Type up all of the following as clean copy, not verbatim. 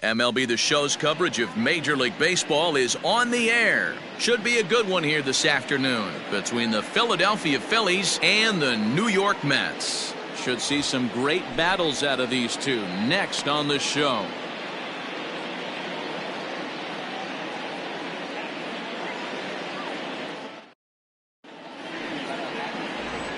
MLB The Show's coverage of Major League Baseball is on the air. Should be a good one here this afternoon between the Philadelphia Phillies and the New York Mets. Should see some great battles out of these two next on the show.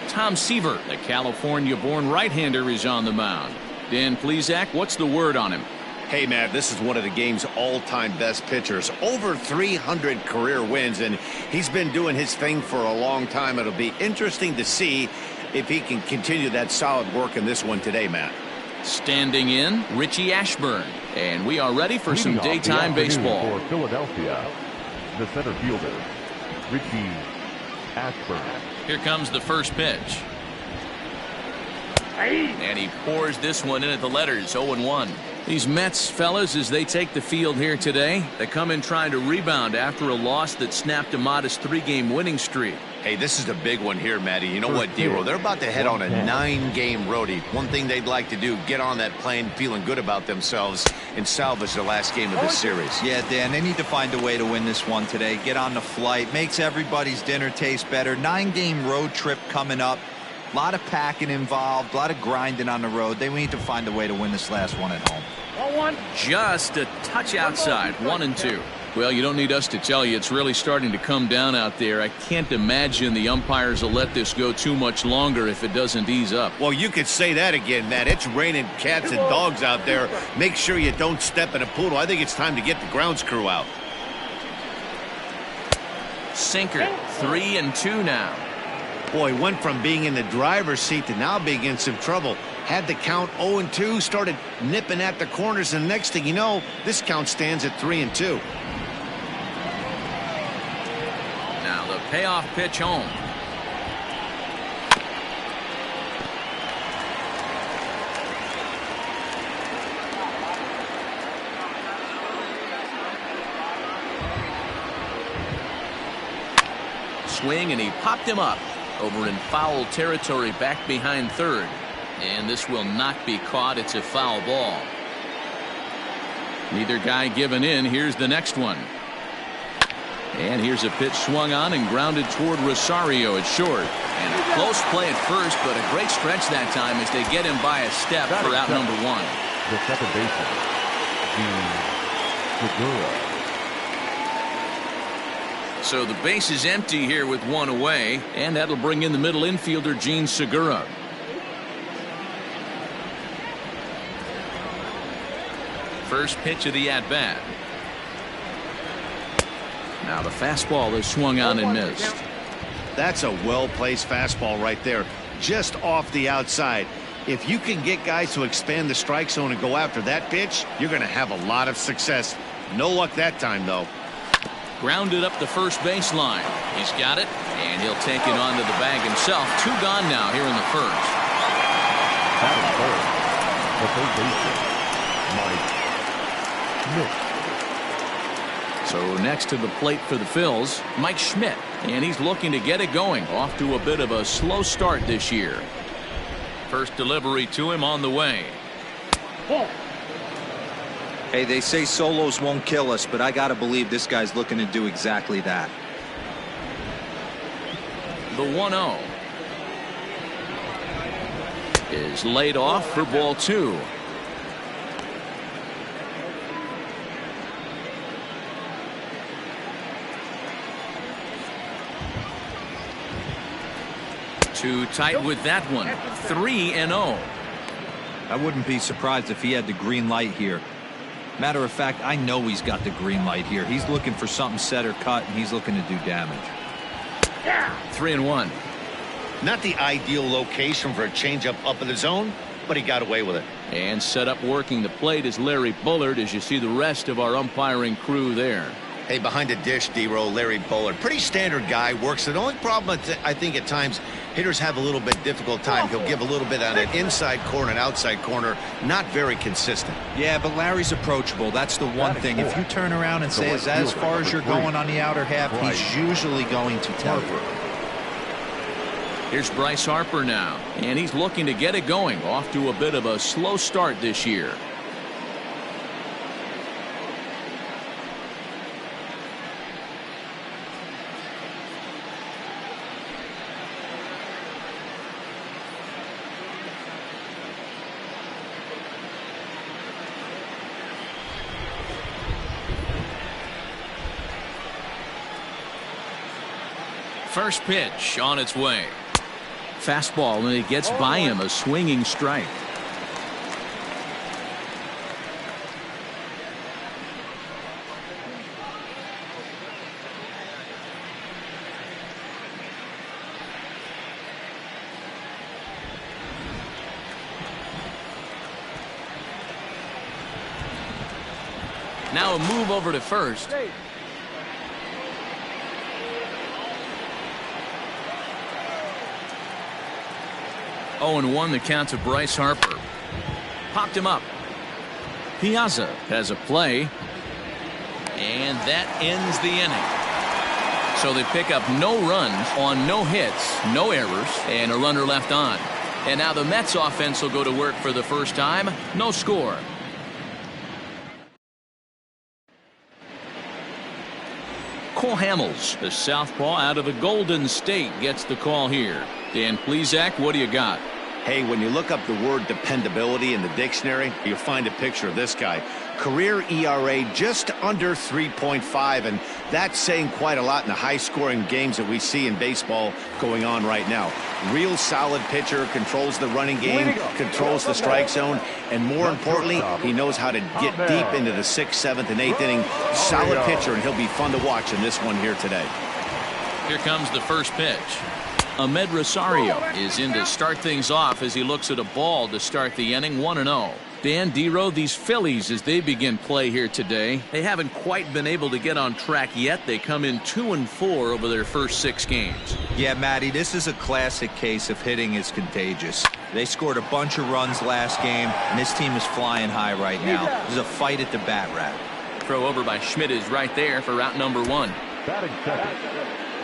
Tom Seaver, the California-born right-hander, is on the mound. Dan Plesac, what's the word on him? Hey, Matt, this is one of the game's all-time best pitchers. Over 300 career wins, and he's been doing his thing for a long time. It'll be interesting to see if he can continue that solid work in this one today, Matt. Standing in, Richie Ashburn. And we are ready for some daytime baseball. For Philadelphia, the center fielder, Richie Ashburn. Here comes the first pitch. And he pours this one in at the letters, 0-1. These Mets, fellas, as they take the field here today, they come in trying to rebound after a loss that snapped a modest 3-game winning streak. Hey, this is a big one here, Matty. You know what, D-Roll? They're about to head on a 9-game roadie. One thing they'd like to do, get on that plane feeling good about themselves and salvage the last game of this series. Yeah, Dan, they need to find a way to win this one today. Get on the flight. Makes everybody's dinner taste better. 9-game road trip coming up. A lot of packing involved, a lot of grinding on the road. They need to find a way to win this last one at home. Just a touch outside, 1-2. Well, you don't need us to tell you it's really starting to come down out there. I can't imagine the umpires will let this go too much longer if it doesn't ease up. Well, you could say that again, Matt. It's raining cats and dogs out there. Make sure you don't step in a poodle. I think it's time to get the grounds crew out. Sinker, 3-2 now. Boy, went from being in the driver's seat to now being in some trouble. Had the count 0-2, started nipping at the corners, and next thing you know, this count stands at 3-2. Now the payoff pitch home. Swing, and he popped him up. Over in foul territory back behind third. And this will not be caught. It's a foul ball. Neither guy giving in. Here's the next one. And here's a pitch swung on and grounded toward Rosario at short. And a close play at first, but a great stretch that time as they get him by a step for out number one. The second baseman, Segura. So the base is empty here with one away, and that'll bring in the middle infielder, Gene Segura. First pitch of the at-bat. Now the fastball is swung on and missed. That's a well-placed fastball right there, just off the outside. If you can get guys to expand the strike zone and go after that pitch, you're going to have a lot of success. No luck that time, though. Grounded up the first baseline. He's got it, and he'll take it onto the bag himself. 2 gone now here in the first. The third baseman, Mike Schmidt. So next to the plate for the Phils, Mike Schmidt, and he's looking to get it going. Off to a bit of a slow start this year. First delivery to him on the way. Hey, they say solos won't kill us, but I got to believe this guy's looking to do exactly that. The 1-0 is laid off for ball 2. Too tight with that one. 3-0. I wouldn't be surprised if he had the green light here. Matter of fact, I know he's got the green light here. He's looking for something set or cut, and he's looking to do damage. 3-1. Not the ideal location for a changeup up in the zone, but he got away with it. And set up working the plate is Larry Bullard, as you see the rest of our umpiring crew there. Hey, behind the dish, D-Roll, Larry Bullard. Pretty standard guy, works. The only problem, I think, at times, hitters have a little bit difficult time. He'll give a little bit on an inside corner and outside corner. Not very consistent. Yeah, but Larry's approachable. That's the one thing. If you turn around and say as far as you're going on the outer half, he's usually going to tell you. Here's Bryce Harper now, and he's looking to get it going. Off to a bit of a slow start this year. First pitch on its way. Fastball, and it gets by him, a swinging strike. Now a move over to first. 0-1 the count to Bryce Harper. Popped him up. Piazza has a play. And that ends the inning. So they pick up no runs on no hits, no errors, and a runner left on. And now the Mets offense will go to work for the first time. No score. Cole Hamels, the southpaw out of the Golden State, gets the call here. Dan Plesac, what do you got? Hey, when you look up the word dependability in the dictionary, you'll find a picture of this guy. Career ERA just under 3.5, and that's saying quite a lot in the high-scoring games that we see in baseball going on right now. Real solid pitcher, controls the running game, controls the strike zone, and more importantly, he knows how to get deep into the 6th, 7th, and 8th inning. Solid pitcher, and he'll be fun to watch in this one here today. Here comes the first pitch. Ahmed Rosario is in to start things off as he looks at a ball to start the inning. 1-0. Dan Dero, these Phillies, as they begin play here today, they haven't quite been able to get on track yet. They come in 2-4 over their first 6 games. Yeah, Matty, this is a classic case of hitting is contagious. They scored a bunch of runs last game, and this team is flying high right now. There's a fight at the bat rack. Throw over by Schmidt is right there for route number 1. Batting second,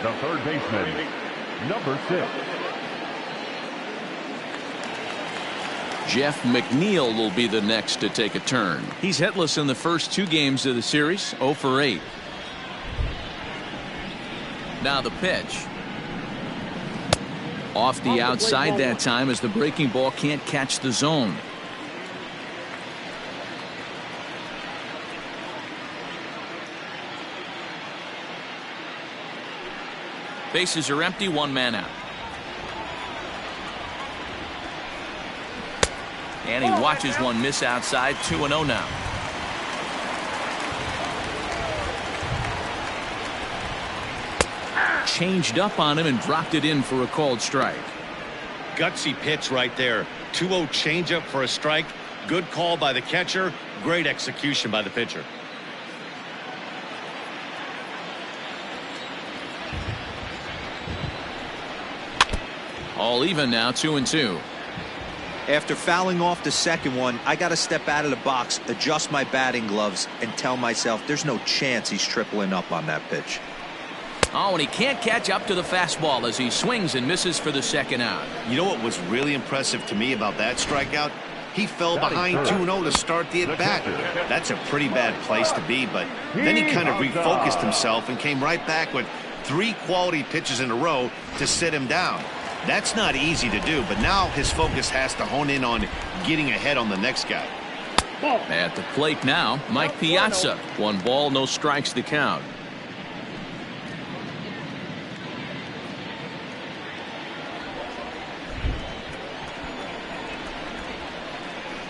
the third baseman, number 6. Jeff McNeil will be the next to take a turn. He's hitless in the first 2 games of the series, 0 for 8. Now the pitch. Off the outside that time as the breaking ball can't catch the zone. Bases are empty, 1 man out. And he watches one miss outside. 2-0 now. Changed up on him and dropped it in for a called strike. Gutsy pitch right there. 2-0 changeup for a strike. Good call by the catcher. Great execution by the pitcher. All even now, 2-2. After fouling off the second one, I got to step out of the box, adjust my batting gloves, and tell myself there's no chance he's tripling up on that pitch. Oh, and he can't catch up to the fastball as he swings and misses for the second out. You know what was really impressive to me about that strikeout? He fell behind 2-0 to start the at-bat. That's a pretty bad place to be, but then he kind of refocused himself and came right back with 3 quality pitches in a row to sit him down. That's not easy to do, but now his focus has to hone in on getting ahead on the next guy. At the plate now, Mike Piazza. 1 ball, no strikes to count.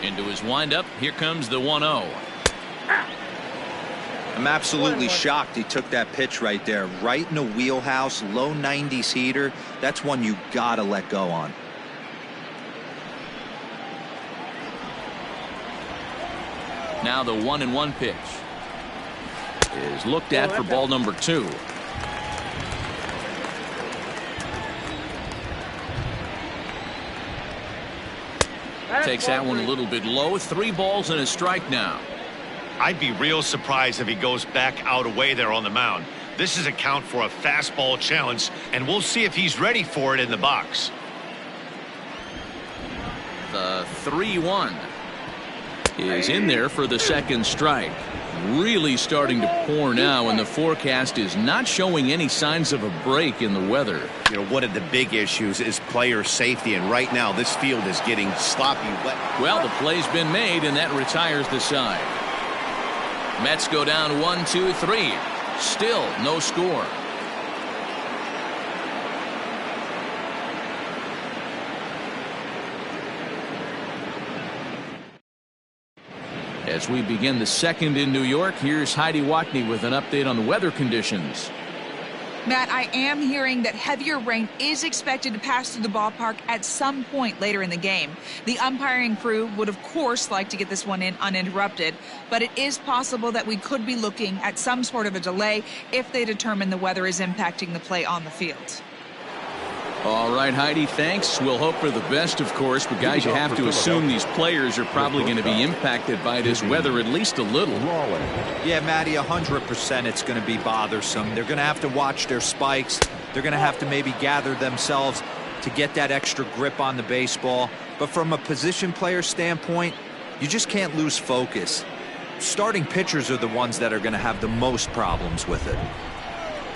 Into his windup, here comes the 1-0. I'm absolutely shocked he took that pitch right there, right in the wheelhouse, low 90s heater. That's one you gotta let go on. Now the 1-1 pitch is looked at for ball number 2. Takes that one a little bit low. 3 balls and a strike now. I'd be real surprised if he goes back out away there on the mound. This is a count for a fastball challenge, and we'll see if he's ready for it in the box. The 3-1 is in there for the second strike. Really starting to pour now, and the forecast is not showing any signs of a break in the weather. You know, one of the big issues is player safety, and right now this field is getting sloppy wet. Well, the play's been made, and that retires the side. Mets go down 1-2-3. Still no score. As we begin the second in New York, here's Heidi Watney with an update on the weather conditions. Matt, I am hearing that heavier rain is expected to pass through the ballpark at some point later in the game. The umpiring crew would, of course, like to get this one in uninterrupted, but it is possible that we could be looking at some sort of a delay if they determine the weather is impacting the play on the field. All right, Heidi, thanks. We'll hope for the best, of course, but guys, you have to assume these players are probably going to be impacted by this weather at least a little. Yeah, Matty, 100% it's going to be bothersome. They're going to have to watch their spikes. They're going to have to maybe gather themselves to get that extra grip on the baseball. But from a position player standpoint, you just can't lose focus. Starting pitchers are the ones that are going to have the most problems with it.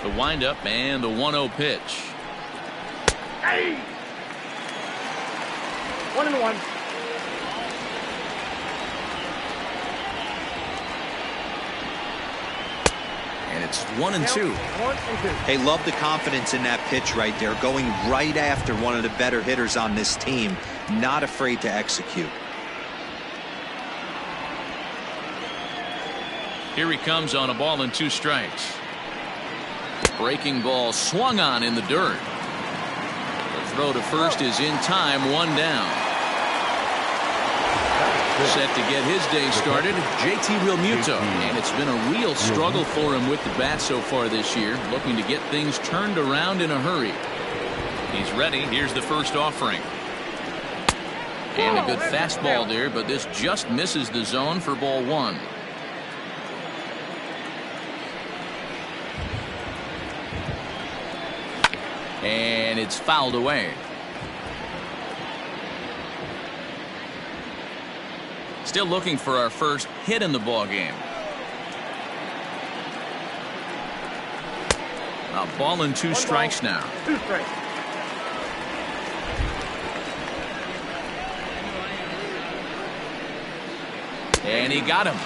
The windup and the 1-0 pitch. Hey! 1-1. And it's 1-2. Hey, love the confidence in that pitch right there, going right after one of the better hitters on this team, not afraid to execute. Here he comes on a ball and 2 strikes. Breaking ball swung on in the dirt. Throw to first is in time, 1 down. Set to get his day started, JT Realmuto. And it's been a real struggle for him with the bat so far this year, looking to get things turned around in a hurry. He's ready. Here's the first offering. And a good fastball there, but this just misses the zone for ball 1. And it's fouled away. Still looking for our first hit in the ball game. A ball and 2 strikes now. 2 strikes. And he got him.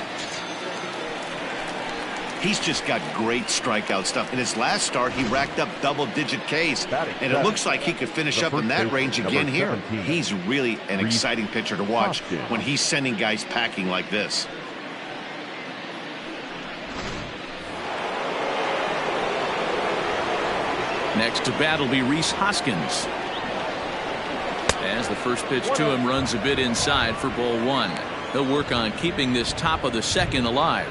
He's just got great strikeout stuff. In his last start, he racked up double-digit Ks, and it looks like he could finish up in that range again here. He's really an exciting pitcher to watch when he's sending guys packing like this. Next to bat will be Rhys Hoskins. As the first pitch to him runs a bit inside for ball 1. He'll work on keeping this top of the second alive.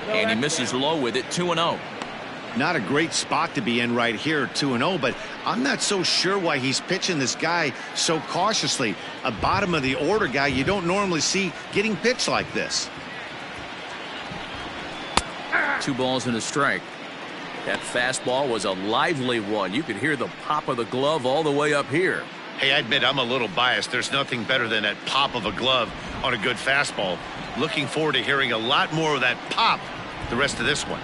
And he misses low with it, 2-0. Not a great spot to be in right here, 2-0, but I'm not so sure why he's pitching this guy so cautiously. A bottom of the order guy you don't normally see getting pitched like this. 2 balls and a strike. That fastball was a lively one. You could hear the pop of the glove all the way up here. Hey, I admit I'm a little biased. There's nothing better than that pop of a glove on a good fastball. Looking forward to hearing a lot more of that pop the rest of this one.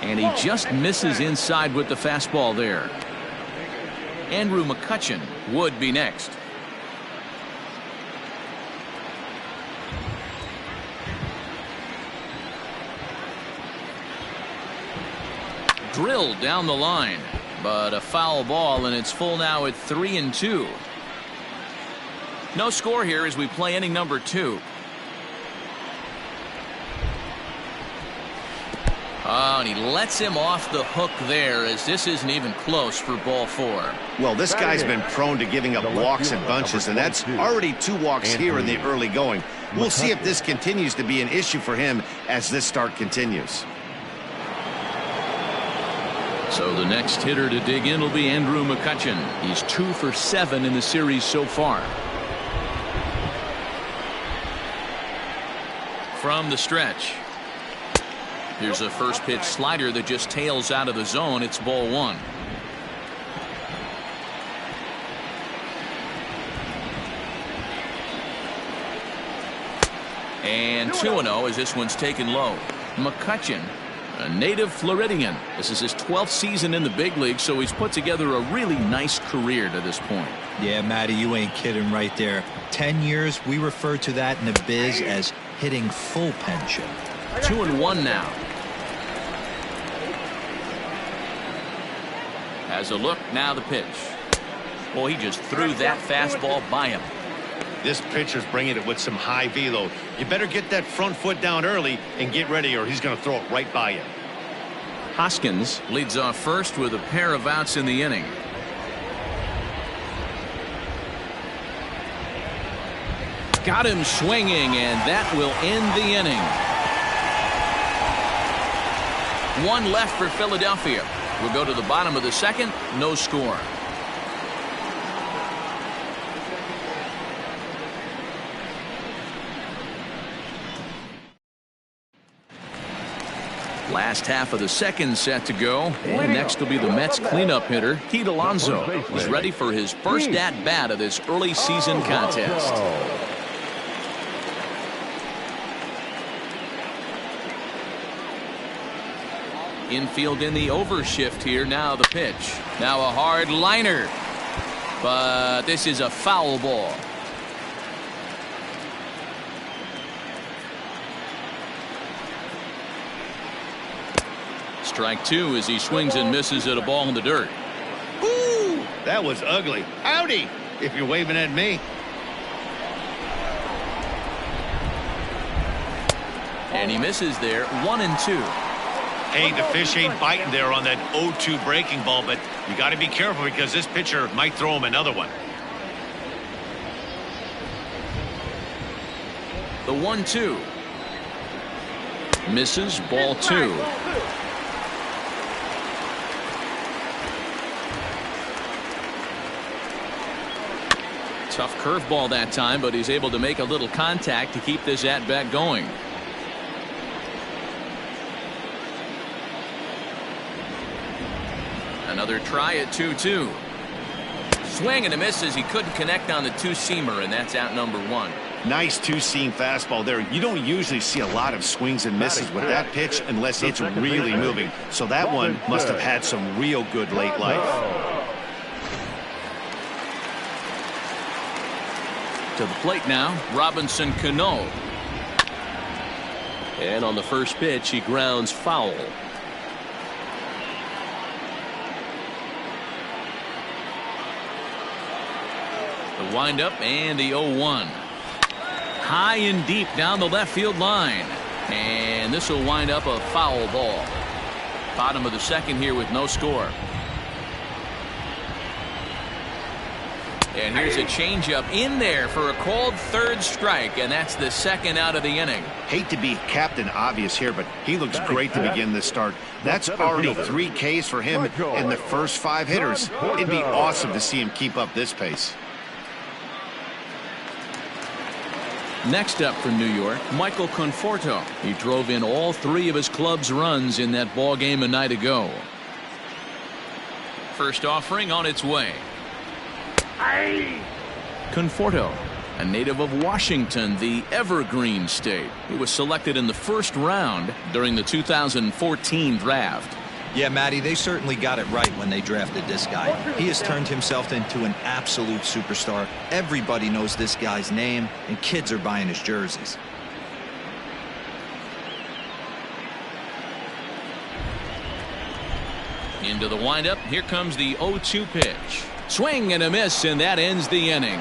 And he just misses inside with the fastball there. Andrew McCutchen would be next. Drilled down the line, but a foul ball, and it's full now at 3-2. No score here as we play inning number 2. Oh, and he lets him off the hook there, as this isn't even close for ball 4. Well, this guy's been prone to giving up walks in bunches, and that's already 2 walks here in the early going. We'll see if this continues to be an issue for him as this start continues. So the next hitter to dig in will be Andrew McCutchen. He's 2 for 7 in the series so far. From the stretch. Here's a first pitch slider that just tails out of the zone. It's ball 1. And 2-0 as this one's taken low. McCutchen, a native Floridian. This is his 12th season in the big league, so he's put together a really nice career to this point. Yeah, Matty, you ain't kidding right there. 10 years, we refer to that in the biz as hitting full pension. 2-1 now. Has a look, now the pitch. Well, he just threw that fastball by him. This pitcher's bringing it with some high velo. You better get that front foot down early and get ready, or he's going to throw it right by you. Hoskins leads off first with a pair of outs in the inning. Got him swinging, and that will end the inning. One left for Philadelphia. We'll go to the bottom of the second. No score. Last half of the second set to go. And next will be the Mets cleanup hitter, Pete Alonso. He's ready for his first at-bat of this early season contest. Infield in the overshift here. Now the pitch. Now a hard liner. But this is a foul ball. Strike two as he swings and misses at a ball in the dirt. Ooh, that was ugly. Howdy, if you're waving at me. And he misses there. 1-2. Hey, the fish ain't biting there on that 0-2 breaking ball, but you got to be careful because this pitcher might throw him another one. The 1-2. Misses, ball two. Tough curveball that time, but he's able to make a little contact to keep this at-bat going. Another try at 2-2. Swing and a miss as he couldn't connect on the two-seamer, and that's out number one. Nice two-seam fastball there. You don't usually see a lot of swings and misses with that pitch unless it's really moving. So that one must have had some real good late life. To the plate now, Robinson Cano. And on the first pitch, he grounds foul. The windup and the 0-1. High and deep down the left field line. And this will wind up a foul ball. Bottom of the second here with no score. And here's a changeup in there for a called third strike, and that's the second out of the inning. Hate to be Captain Obvious here, but he looks great to begin this start. That's already 3 Ks for him in the first 5 hitters. It'd be awesome to see him keep up this pace. Next up for New York, Michael Conforto. He drove in all 3 of his club's runs in that ball game a night ago. First offering on its way. Conforto, a native of Washington, the Evergreen State. He was selected in the first round during the 2014 draft. Yeah, Matty, they certainly got it right when they drafted this guy. He has turned himself into an absolute superstar. Everybody knows this guy's name, and kids are buying his jerseys. Into the windup. Here comes the 0-2 pitch. Swing and a miss, and that ends the inning.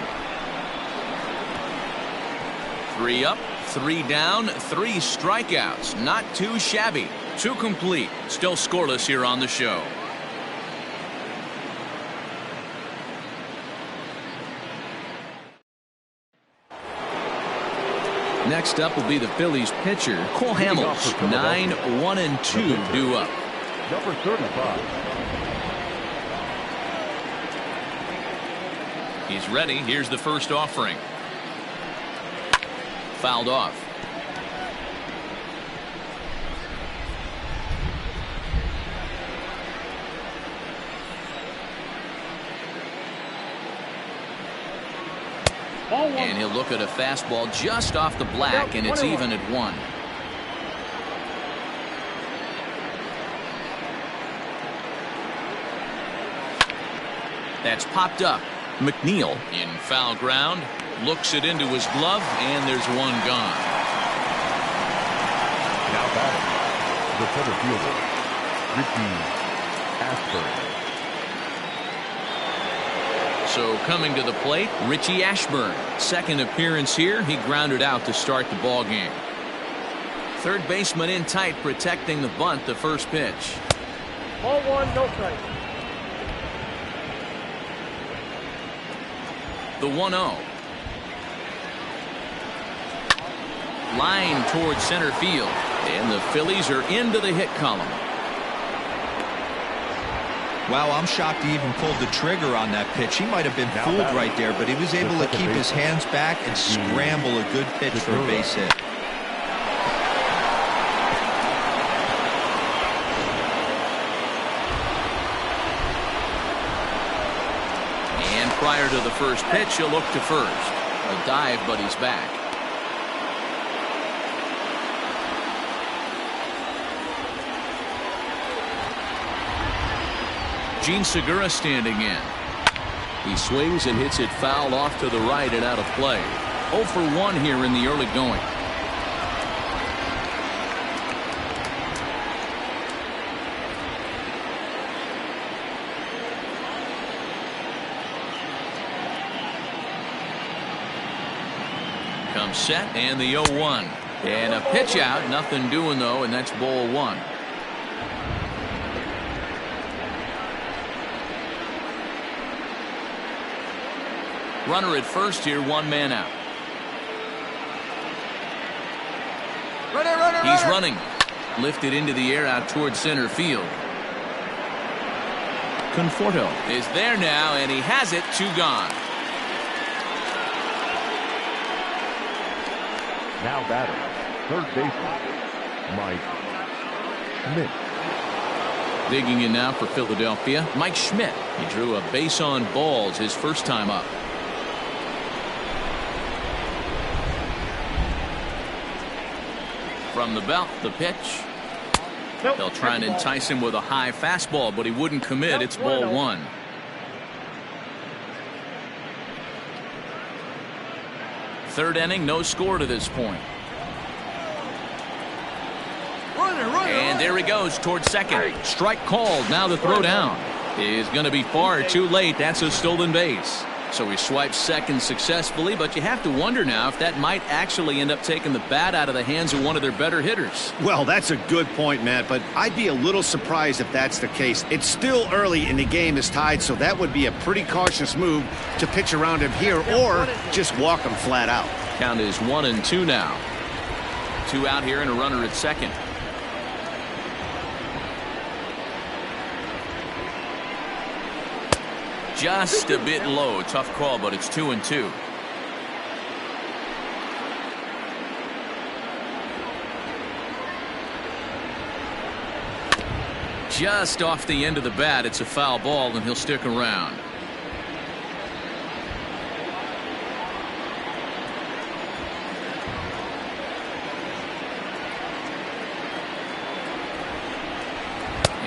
3 up, 3 down, 3 strikeouts. Not too shabby. 2 complete. Still scoreless here on the show. Next up will be the Phillies pitcher, Cole Hamels. 9-1-2 due up. Number 35. He's ready. Here's the first offering. Fouled off. And he'll look at a fastball just off the black, and it's even at 1. That's popped up. McNeil in foul ground, looks it into his glove, and there's 1 gone. Now batting, the center fielder, Ricky Asbury. So coming to the plate, Richie Ashburn. Second appearance here. He grounded out to start the ball game. Third baseman in tight, protecting the bunt. The first pitch. Ball one, no strike. The 1-0. Line towards center field. And the Phillies are into the hit column. Wow, I'm shocked he even pulled the trigger on that pitch. He might have been fooled right there, but he was able to keep his hands back and scramble a good pitch for a base hit. And prior to the first pitch, he'll look to first. A dive, but he's back. Gene Segura standing in. He swings and hits it foul off to the right and out of play. 0 for 1 here in the early going. Comes set and the 0-1. And a pitch out. Nothing doing though, and that's ball one. Runner at first here, one man out. He's running. Lifted into the air out towards center field. Conforto is there now, and he has it. 2 gone. Now batting, third baseman, Mike Schmidt. Digging in now for Philadelphia, Mike Schmidt. He drew a base on balls his first time up. From the belt, the pitch. They'll try and entice him with a high fastball, but he wouldn't commit. It's ball one. Third inning, no score to this point. And there he goes towards second. Strike called. Now the throw down is going to be far too late. That's a stolen base. So he swipes second successfully, but you have to wonder now if that might actually end up taking the bat out of the hands of one of their better hitters. Well, that's a good point, Matt, but I'd be a little surprised if that's the case. It's still early and the game is tied, so that would be a pretty cautious move to pitch around him here or just walk him flat out. Count is 1-2 now. 2 out here and a runner at second. Just a bit low. Tough call, but it's 2-2. Just off the end of the bat. It's a foul ball, and he'll stick around.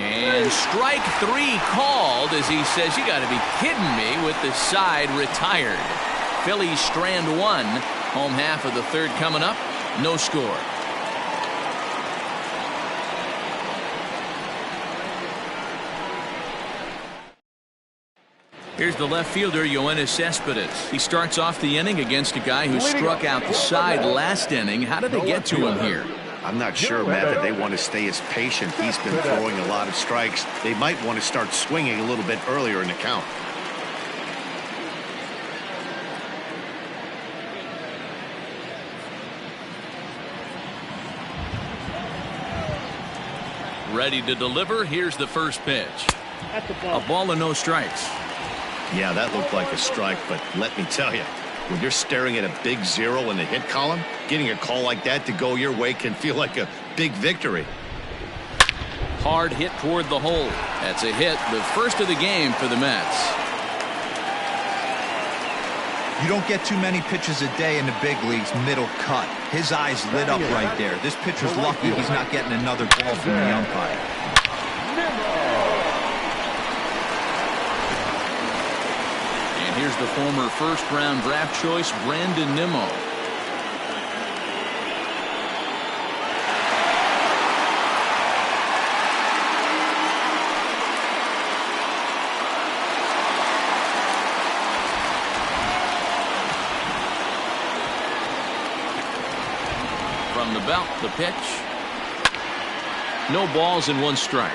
And strike 3 called as he says, you got to be kidding me, with the side retired. Phillies strand 1. Home half of the third coming up. No score. Here's the left fielder, Yoenis Cespedes. He starts off the inning against a guy who struck out the side last inning. How did they get to him here? I'm not sure, Matt, that they want to stay as patient. He's been throwing a lot of strikes. They might want to start swinging a little bit earlier in the count. Ready to deliver. Here's the first pitch. A ball and no strikes. Yeah, that looked like a strike, but let me tell you, when you're staring at a big 0 in the hit column, getting a call like that to go your way can feel like a big victory. Hard hit toward the hole. That's a hit, the first of the game for the Mets. You don't get too many pitches a day in the big leagues middle cut. His eyes lit up right there. This pitcher's lucky he's not getting another ball from the umpire. And here's the former first-round draft choice, Brandon Nimmo. from the belt. The pitch. No balls and one strike.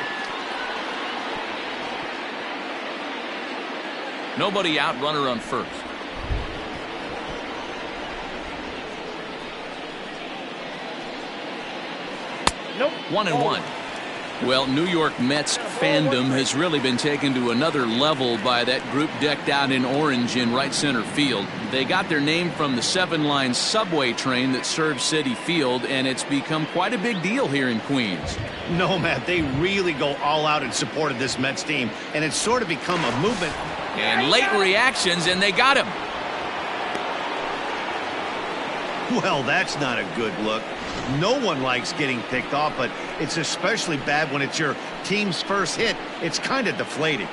Nobody out, runner on first. Nope. 1-1. Well, New York Mets fandom has really been taken to another level by that group decked out in orange in right center field. They got their name from the 7-line subway train that serves Citi Field, and it's become quite a big deal here in Queens. No, Matt, they really go all out in support of this Mets team, and it's sort of become a movement. And late reactions, and they got him. Well, that's not a good look. No one likes getting picked off, but it's especially bad when it's your team's first hit. It's kind of deflating.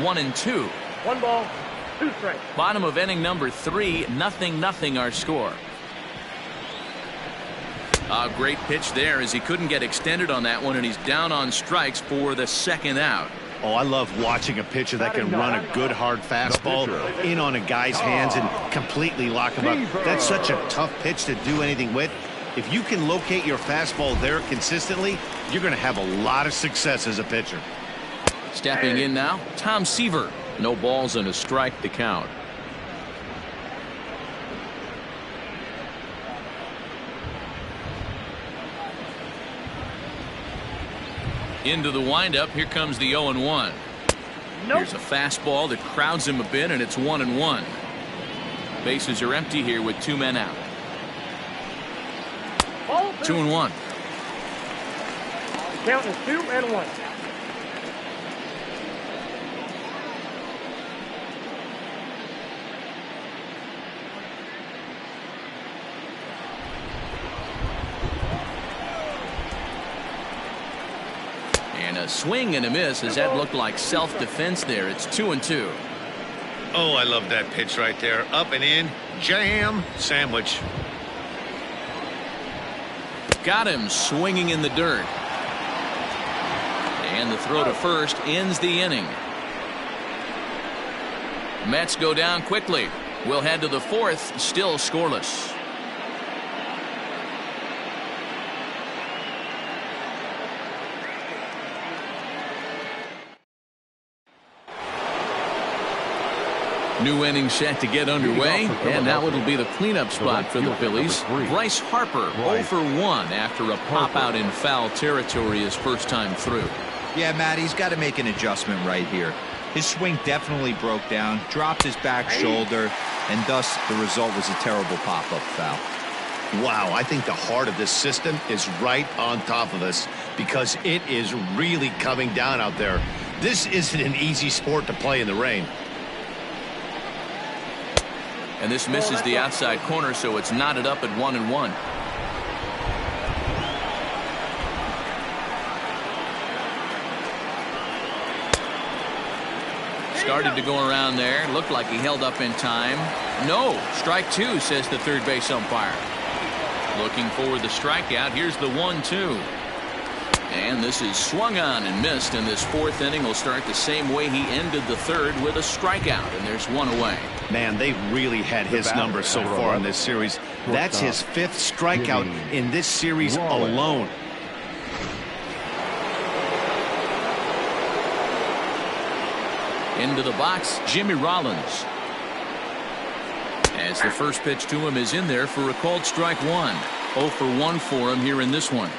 One and two. 1 ball, 2 strikes. Bottom of inning number 3, 0-0 our score. A great pitch there as he couldn't get extended on that one, and he's down on strikes for the second out. Oh, I love watching a pitcher that can run a good hard fastball in on a guy's hands and completely lock him up. That's such a tough pitch to do anything with. If you can locate your fastball there consistently, you're going to have a lot of success as a pitcher. Stepping in now, Tom Seaver. No balls and a strike to count. Into the windup. Here comes the 0-1. Nope. Here's a fastball that crowds him a bit, and it's 1-1. Bases are empty here with 2 men out. Ball 2-1. The count is 2-1. And a swing and a miss as that looked like self-defense there. It's 2-2. Oh, I love that pitch right there. Up and in, jam, sandwich. Got him swinging in the dirt. And the throw to first ends the inning. Mets go down quickly. We'll head to the 4th, still scoreless. New inning set to get underway, and now it'll be the cleanup spot for the Phillies. Bryce Harper 0 for 1 after a pop out in foul territory his first time through. Yeah, Matt, he's got to make an adjustment right here. His swing definitely broke down, dropped his back shoulder, and thus the result was a terrible pop-up foul. Wow, I think the heart of this system is right on top of us because it is really coming down out there. This isn't an easy sport to play in the rain. And this misses the outside corner, so it's knotted up at 1-1. Started to go around there. Looked like he held up in time. No, strike 2, says the third base umpire. Looking for the strikeout. Here's the 1-2. And this is swung on and missed, and this 4th inning will start the same way he ended the 3rd with a strikeout, and there's 1 away. Man, they've really had his number so far in this series. That's his 5th strikeout in this series alone. Into the box, Jimmy Rollins. As the first pitch to him is in there for a called strike 1. 0 for 1 for him here in this one.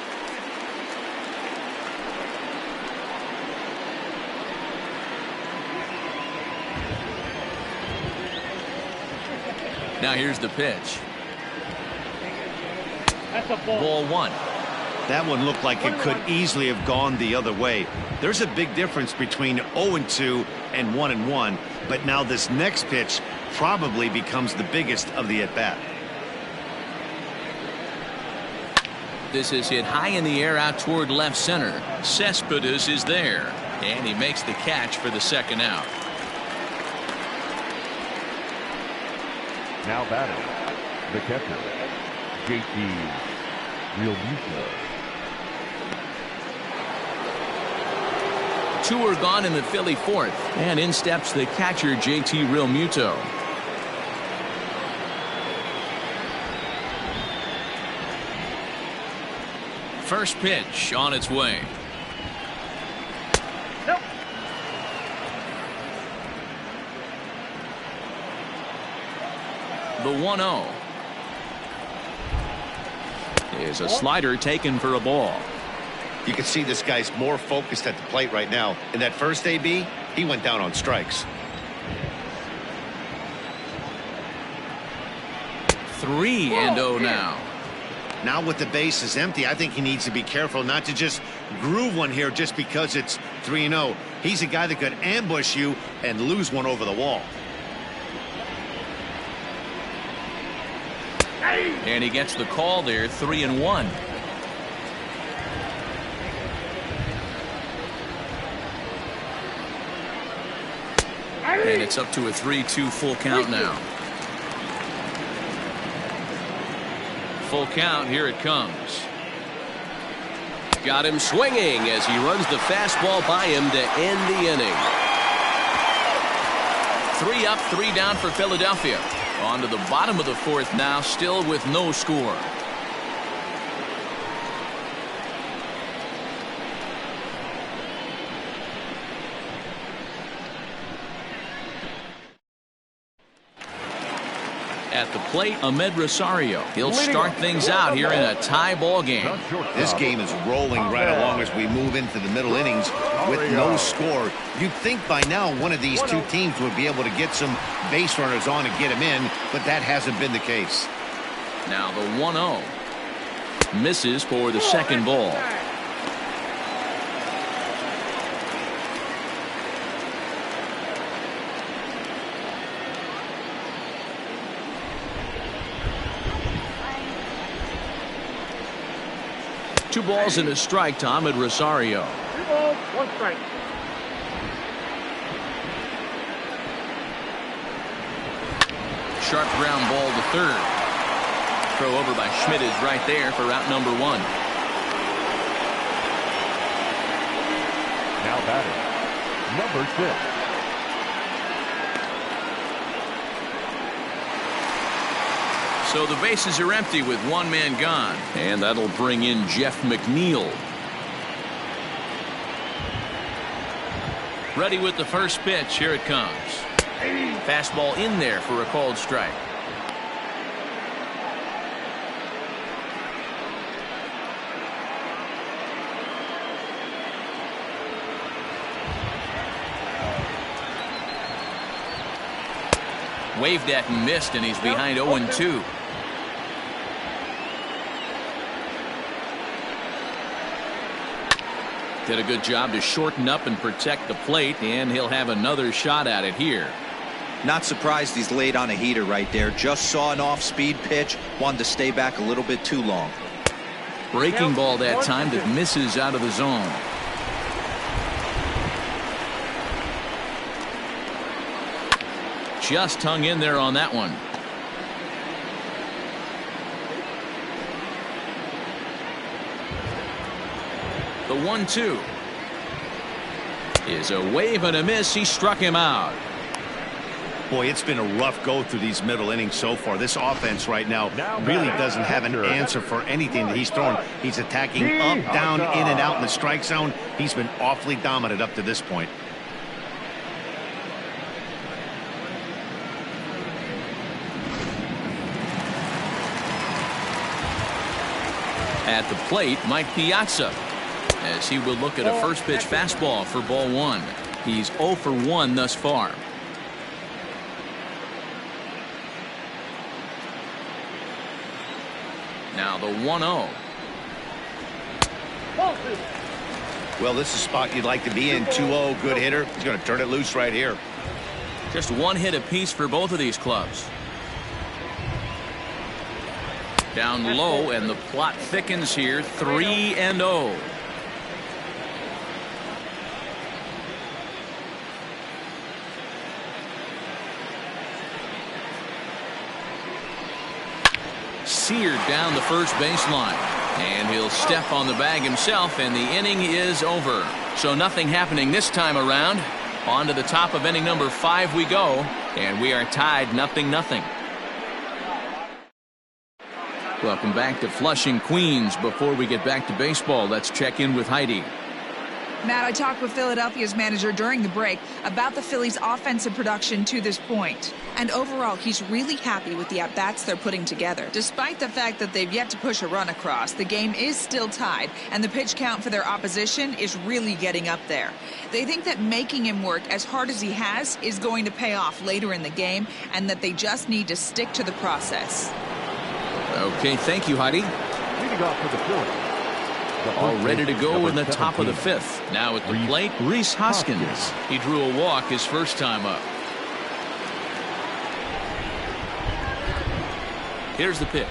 Now here's the pitch. That's a ball. Ball 1. That one looked like it could easily have gone the other way. There's a big difference between 0-2 and 1-1, but now this next pitch probably becomes the biggest of the at-bat. This is hit high in the air out toward left center. Cespedes is there, and he makes the catch for the second out. Now batting, the catcher, JT Realmuto. 2 are gone in the Philly fourth, and in steps the catcher JT Realmuto. First pitch on its way. Nope. The 1-0 is a slider taken for a ball. You can see this guy's more focused at the plate right now. In that first AB, he went down on strikes. 3-0 now. Now with the bases empty, I think he needs to be careful not to just groove one here just because it's 3-0. He's a guy that could ambush you and lose one over the wall. And he gets the call there, 3-1. And it's up to a 3-2 full count now. Full count, here it comes. Got him swinging as he runs the fastball by him to end the inning. 3 up, 3 down for Philadelphia. On to the bottom of the fourth now, still with no score. At the plate, Ahmed Rosario. He'll start things out here in a tie ball game. This game is rolling right along as we move into the middle innings with no score. You'd think by now one of these two teams would be able to get some base runners on and get him in, but that hasn't been the case. Now the 1-0 misses for the second ball. Two balls and a strike to Ahmed Rosario. 2 balls, 1 strike. Sharp ground ball to third. Throw over by Schmidt is right there for out number 1. Now batting, number 6. So the bases are empty with 1 man gone. And that'll bring in Jeff McNeil. Ready with the first pitch. Here it comes. Fastball in there for a called strike. Waved at and missed, and he's behind 0-2. Did a good job to shorten up and protect the plate, and he'll have another shot at it here. Not surprised he's laid on a heater right there. Just saw an off-speed pitch. Wanted to stay back a little bit too long. Breaking ball that time that misses out of the zone. Just hung in there on that one. The 1-2 is a wave and a miss. He struck him out. Boy, it's been a rough go through these middle innings so far. This offense right now really doesn't have an answer for anything that he's throwing. He's attacking up, down, in and out in the strike zone. He's been awfully dominant up to this point. At the plate, Mike Piazza, as he will look at a first pitch fastball for ball 1. He's 0 for 1 thus far. Now the 1-0. Well, this is a spot you'd like to be in. 2-0, good hitter. He's going to turn it loose right here. Just 1 hit apiece for both of these clubs. Down low, and the plot thickens here. 3-0. Seared down the first baseline, and he'll step on the bag himself, and the inning is over. So nothing happening this time around. On to the top of inning number 5 we go, and we are tied 0-0. Welcome back to Flushing, Queens. Before we get back to baseball, let's check in with Heidi. Matt, I talked with Philadelphia's manager during the break about the Phillies' offensive production to this point. And overall, he's really happy with the at-bats they're putting together. Despite the fact that they've yet to push a run across, the game is still tied, and the pitch count for their opposition is really getting up there. They think that making him work as hard as he has is going to pay off later in the game, and that they just need to stick to the process. Okay, thank you, Heidi. Leading off for the Phillies. All ready to go in the top of the 5th. Now at the plate, Rhys Hoskins. He drew a walk his first time up. Here's the pitch.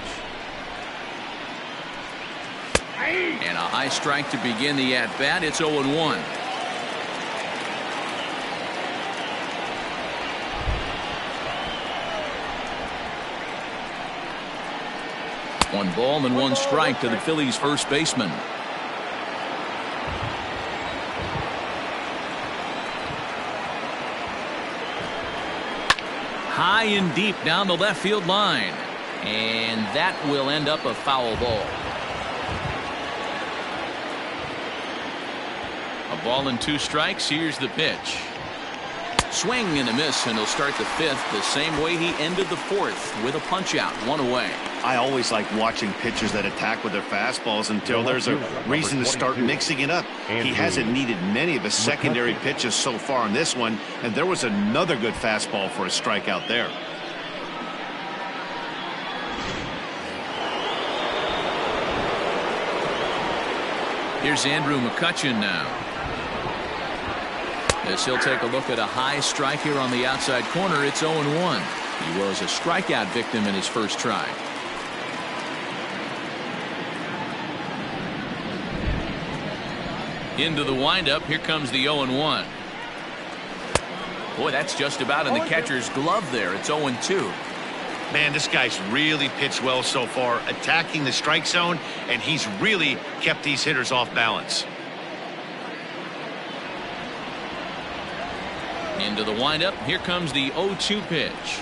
And a high strike to begin the at-bat. It's 0-1. One ball and one strike to the Phillies' first baseman. High and deep down the left field line. And that will end up a foul ball. A ball and 2 strikes. Here's the pitch. Swing and a miss, and he'll start the 5th the same way he ended the 4th with a punch out, 1 away. I always like watching pitchers that attack with their fastballs until there's a reason to start mixing it up. He hasn't needed many of his secondary pitches so far in this one, and there was another good fastball for a strikeout there. Here's Andrew McCutchen now. As he'll take a look at a high strike here on the outside corner. It's 0-1. He was a strikeout victim in his first try. Into the windup. Here comes the 0-1. Boy, that's just about in the catcher's glove there. It's 0-2. Man, this guy's really pitched well so far, attacking the strike zone, and he's really kept these hitters off balance. Into the windup. Here comes the 0-2 pitch.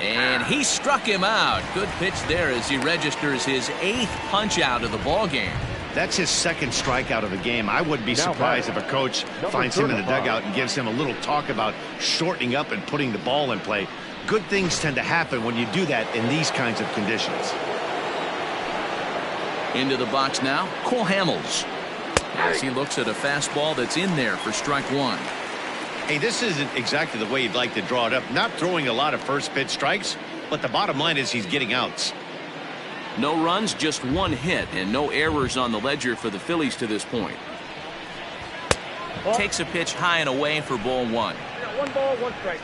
And he struck him out. Good pitch there as he registers his 8th punch out of the ball game. That's his 2nd strikeout of the game. I wouldn't be surprised if a coach finds him in the dugout and gives him a little talk about shortening up and putting the ball in play. Good things tend to happen when you do that in these kinds of conditions. Into the box now, Cole Hamels. As he looks at a fastball that's in there for strike 1. Hey, this isn't exactly the way you'd like to draw it up. Not throwing a lot of first pitch strikes, but the bottom line is he's getting outs. No runs, just 1 hit, and no errors on the ledger for the Phillies to this point. Takes a pitch high and away for ball 1. 1 ball, 1 strike.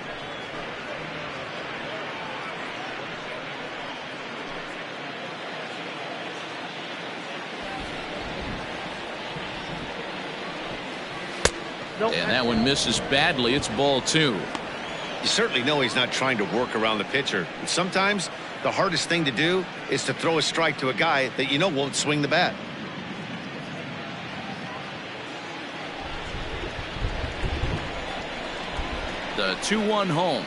And that one misses badly. It's ball 2. You certainly know he's not trying to work around the pitcher. And sometimes the hardest thing to do is to throw a strike to a guy that you know won't swing the bat. The 2-1 home.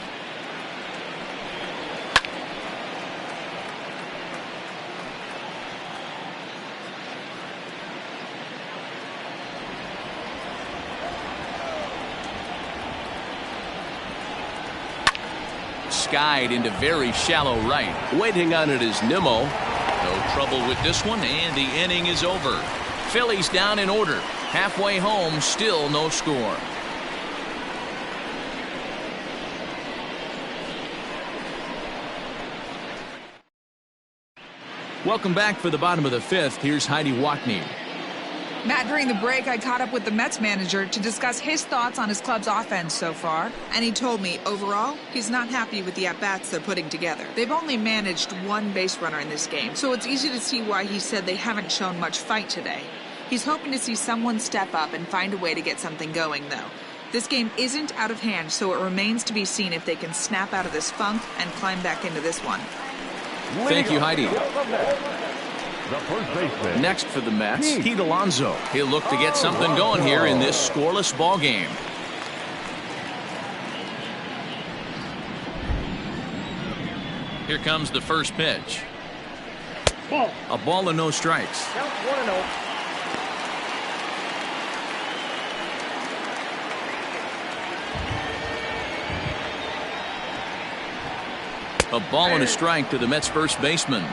Skied into very shallow right. Waiting on it is Nimmo. No trouble with this one, and the inning is over. Phillies down in order. Halfway home, still no score. Welcome back for the bottom of the 5th. Here's Heidi Watney. Matt, during the break, I caught up with the Mets manager to discuss his thoughts on his club's offense so far. And he told me, overall, he's not happy with the at-bats they're putting together. They've only managed 1 base runner in this game, so it's easy to see why he said they haven't shown much fight today. He's hoping to see someone step up and find a way to get something going, though. This game isn't out of hand, so it remains to be seen if they can snap out of this funk and climb back into this one. Thank you, Heidi. The first baseman. Next for the Mets, Pete Alonso. He'll look to get something going here in this scoreless ball game. Here comes the first pitch. Ball. A ball and no strikes. Count 1-0. A ball and a strike to the Mets first baseman.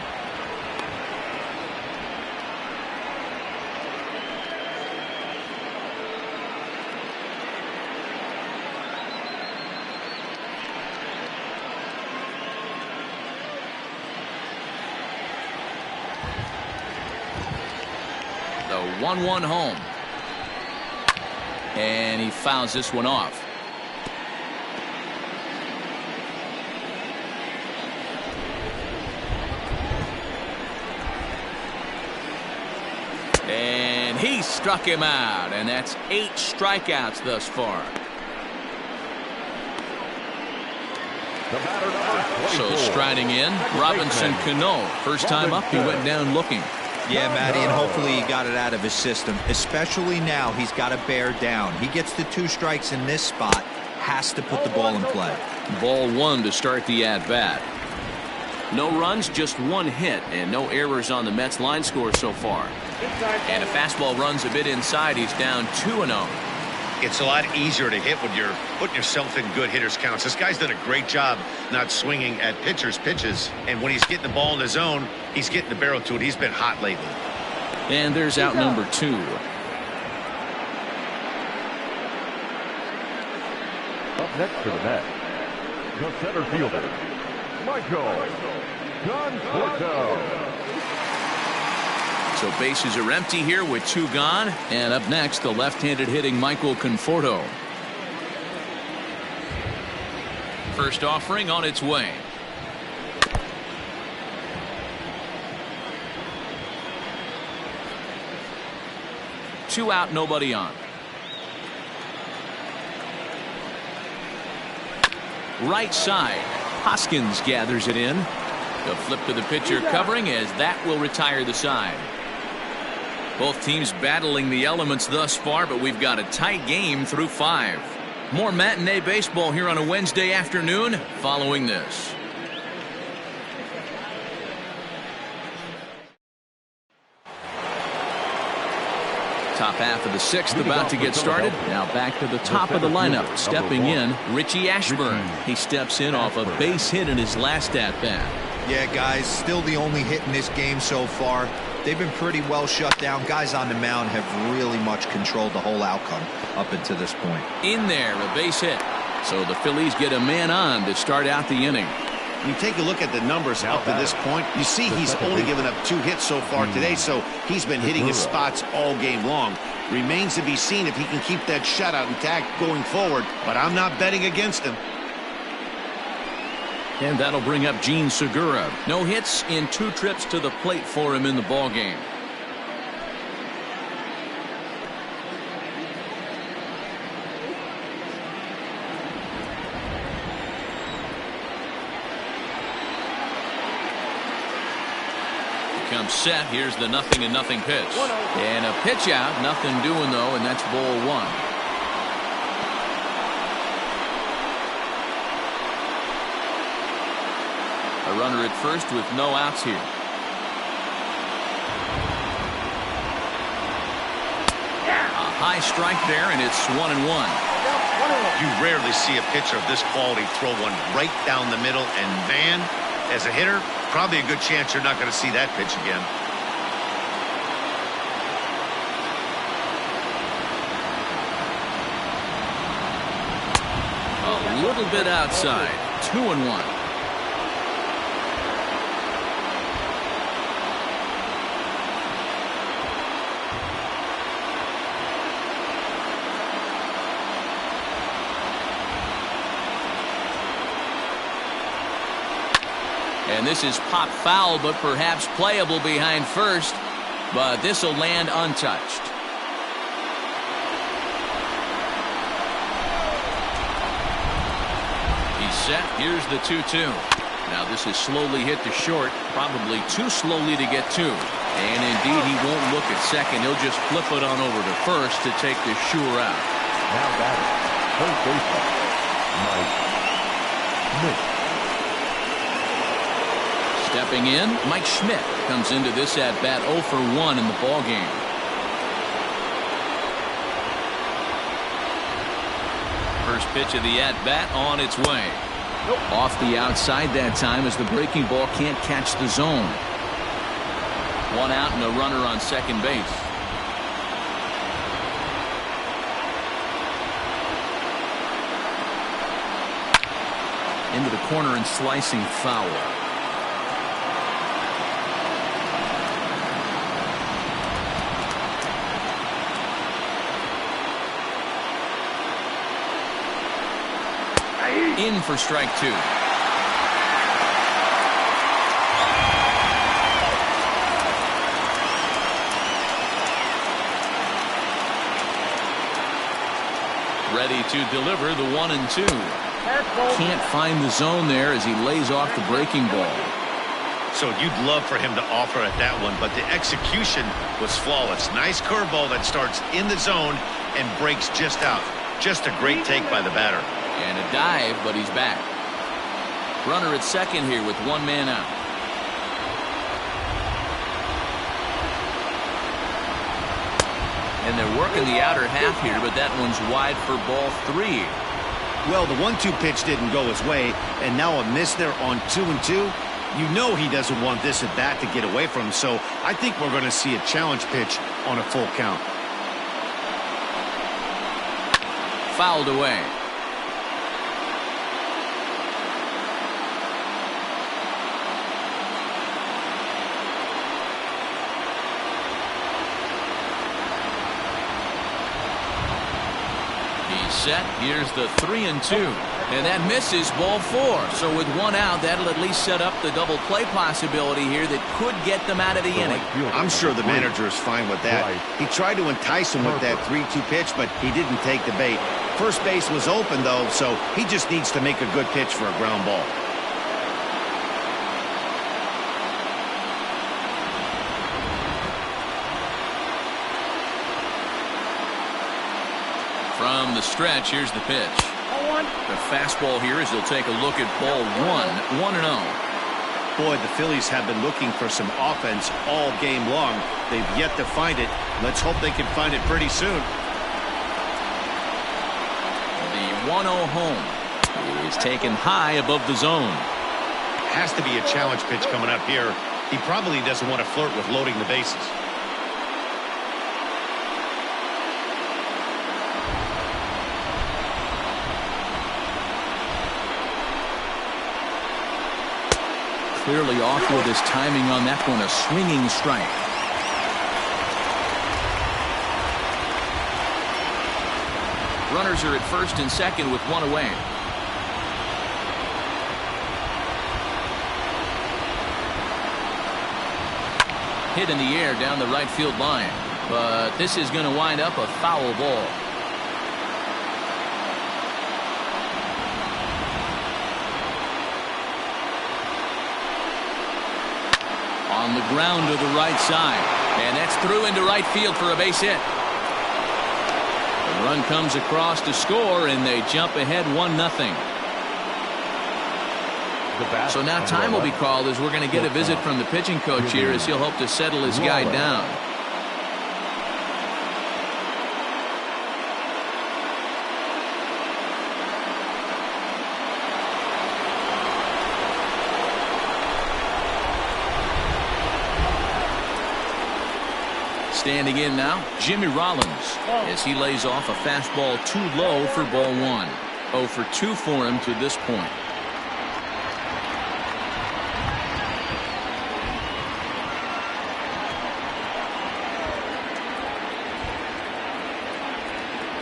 The 1-1 home. And he fouls this one off. And he struck him out, and that's 8 strikeouts thus far. The batter number 24. So striding in, Robinson Cano. First time up, he went down looking. Yeah, Matty, and hopefully he got it out of his system. Especially now, he's got to bear down. He gets the 2 strikes in this spot, has to put the ball in play. Ball 1 to start the at-bat. No runs, just 1 hit, and no errors on the Mets line score so far. And a fastball runs a bit inside. He's down 2-0. It's a lot easier to hit when you're putting yourself in good hitters' counts. This guy's done a great job not swinging at pitchers' pitches. And when he's getting the ball in the zone, he's getting the barrel to it. He's been hot lately. And there's out number 2. Up next for the Mets, the center fielder, Michael Conforto. So bases are empty here with 2 gone. And up next, the left-handed hitting Michael Conforto. First offering on its way. Two out, nobody on. Right side. Hoskins gathers it in. The flip to the pitcher covering as that will retire the side. Both teams battling the elements thus far, but we've got a tight game through 5. More matinee baseball here on a Wednesday afternoon following this. Top half of the 6th about to get started. Now back to the top of the lineup. Stepping in, Richie Ashburn. He steps in off a base hit in his last at-bat. Yeah, guys, still the only hit in this game so far. They've been pretty well shut down. Guys on the mound have really much controlled the whole outcome up until this point. In there, a base hit. So the Phillies get a man on to start out the inning. When you take a look at the numbers up to this point, you see he's only given up 2 hits so far today, so he's been hitting his spots all game long. Remains to be seen if he can keep that shutout intact going forward, but I'm not betting against him. And that'll bring up Gene Segura. No hits in 2 trips to the plate for him in the ballgame. Comes set. Here's the 0-0 pitch. And a pitch out. Nothing doing though, and that's ball 1. A runner at first with no outs here. A high strike there, and it's 1-1. You rarely see a pitcher of this quality throw one right down the middle, and man, as a hitter, probably a good chance you're not going to see that pitch again. A little bit outside. 2-1. And this is pop foul, but perhaps playable behind first. But this will land untouched. He's set. Here's the 2-2. Now this is slowly hit to short, probably too slowly to get to. And indeed, he won't look at second. He'll just flip it on over to first to take the sure out. Now batting, third baseman, Mike Schmidt. Stepping in, Mike Schmidt comes into this at bat 0 for 1 in the ball game. First pitch of the at bat on its way. Off the outside that time as the breaking ball can't catch the zone. 1 out and a runner on second base. Into the corner and slicing foul. In for strike 2. Ready to deliver the 1-2. Can't find the zone there as he lays off the breaking ball. So you'd love for him to offer at that one, but the execution was flawless. Nice curveball that starts in the zone and breaks just out. Just a great take by the batter. And a dive, but he's back. Runner at second here with 1 man out. And they're working the outer half here, but that one's wide for ball 3. Well, the 1-2 pitch didn't go his way, and now a miss there on 2-2. You know he doesn't want this at bat to get away from him, so I think we're going to see a challenge pitch on a full count. Fouled away. Set. Here's the 3-2, and that misses ball 4. So with 1 out, that'll at least set up the double play possibility here that could get them out of the inning. I'm sure the manager is fine with that. He tried to entice him with that 3-2 pitch, but he didn't take the bait. First base was open though, so he just needs to make a good pitch for a ground ball. From the stretch, here's the pitch. The fastball here as he'll take a look at ball 1, 1-0. Boy, the Phillies have been looking for some offense all game long. They've yet to find it. Let's hope they can find it pretty soon. The 1-0 home is taken high above the zone. Has to be a challenge pitch coming up here. He probably doesn't want to flirt with loading the bases. Clearly off with his timing on that one, a swinging strike. Runners are at first and second with 1 away. Hit in the air down the right field line, but this is going to wind up a foul ball. On the ground to the right side, and that's through into right field for a base hit. The run comes across to score, and they jump ahead 1-0. So now time will be called as we're going to get a visit from the pitching coach here as he'll hope to settle his guy down. Standing in now, Jimmy Rollins, as he lays off a fastball too low for ball 1. 0 for 2 for him to this point.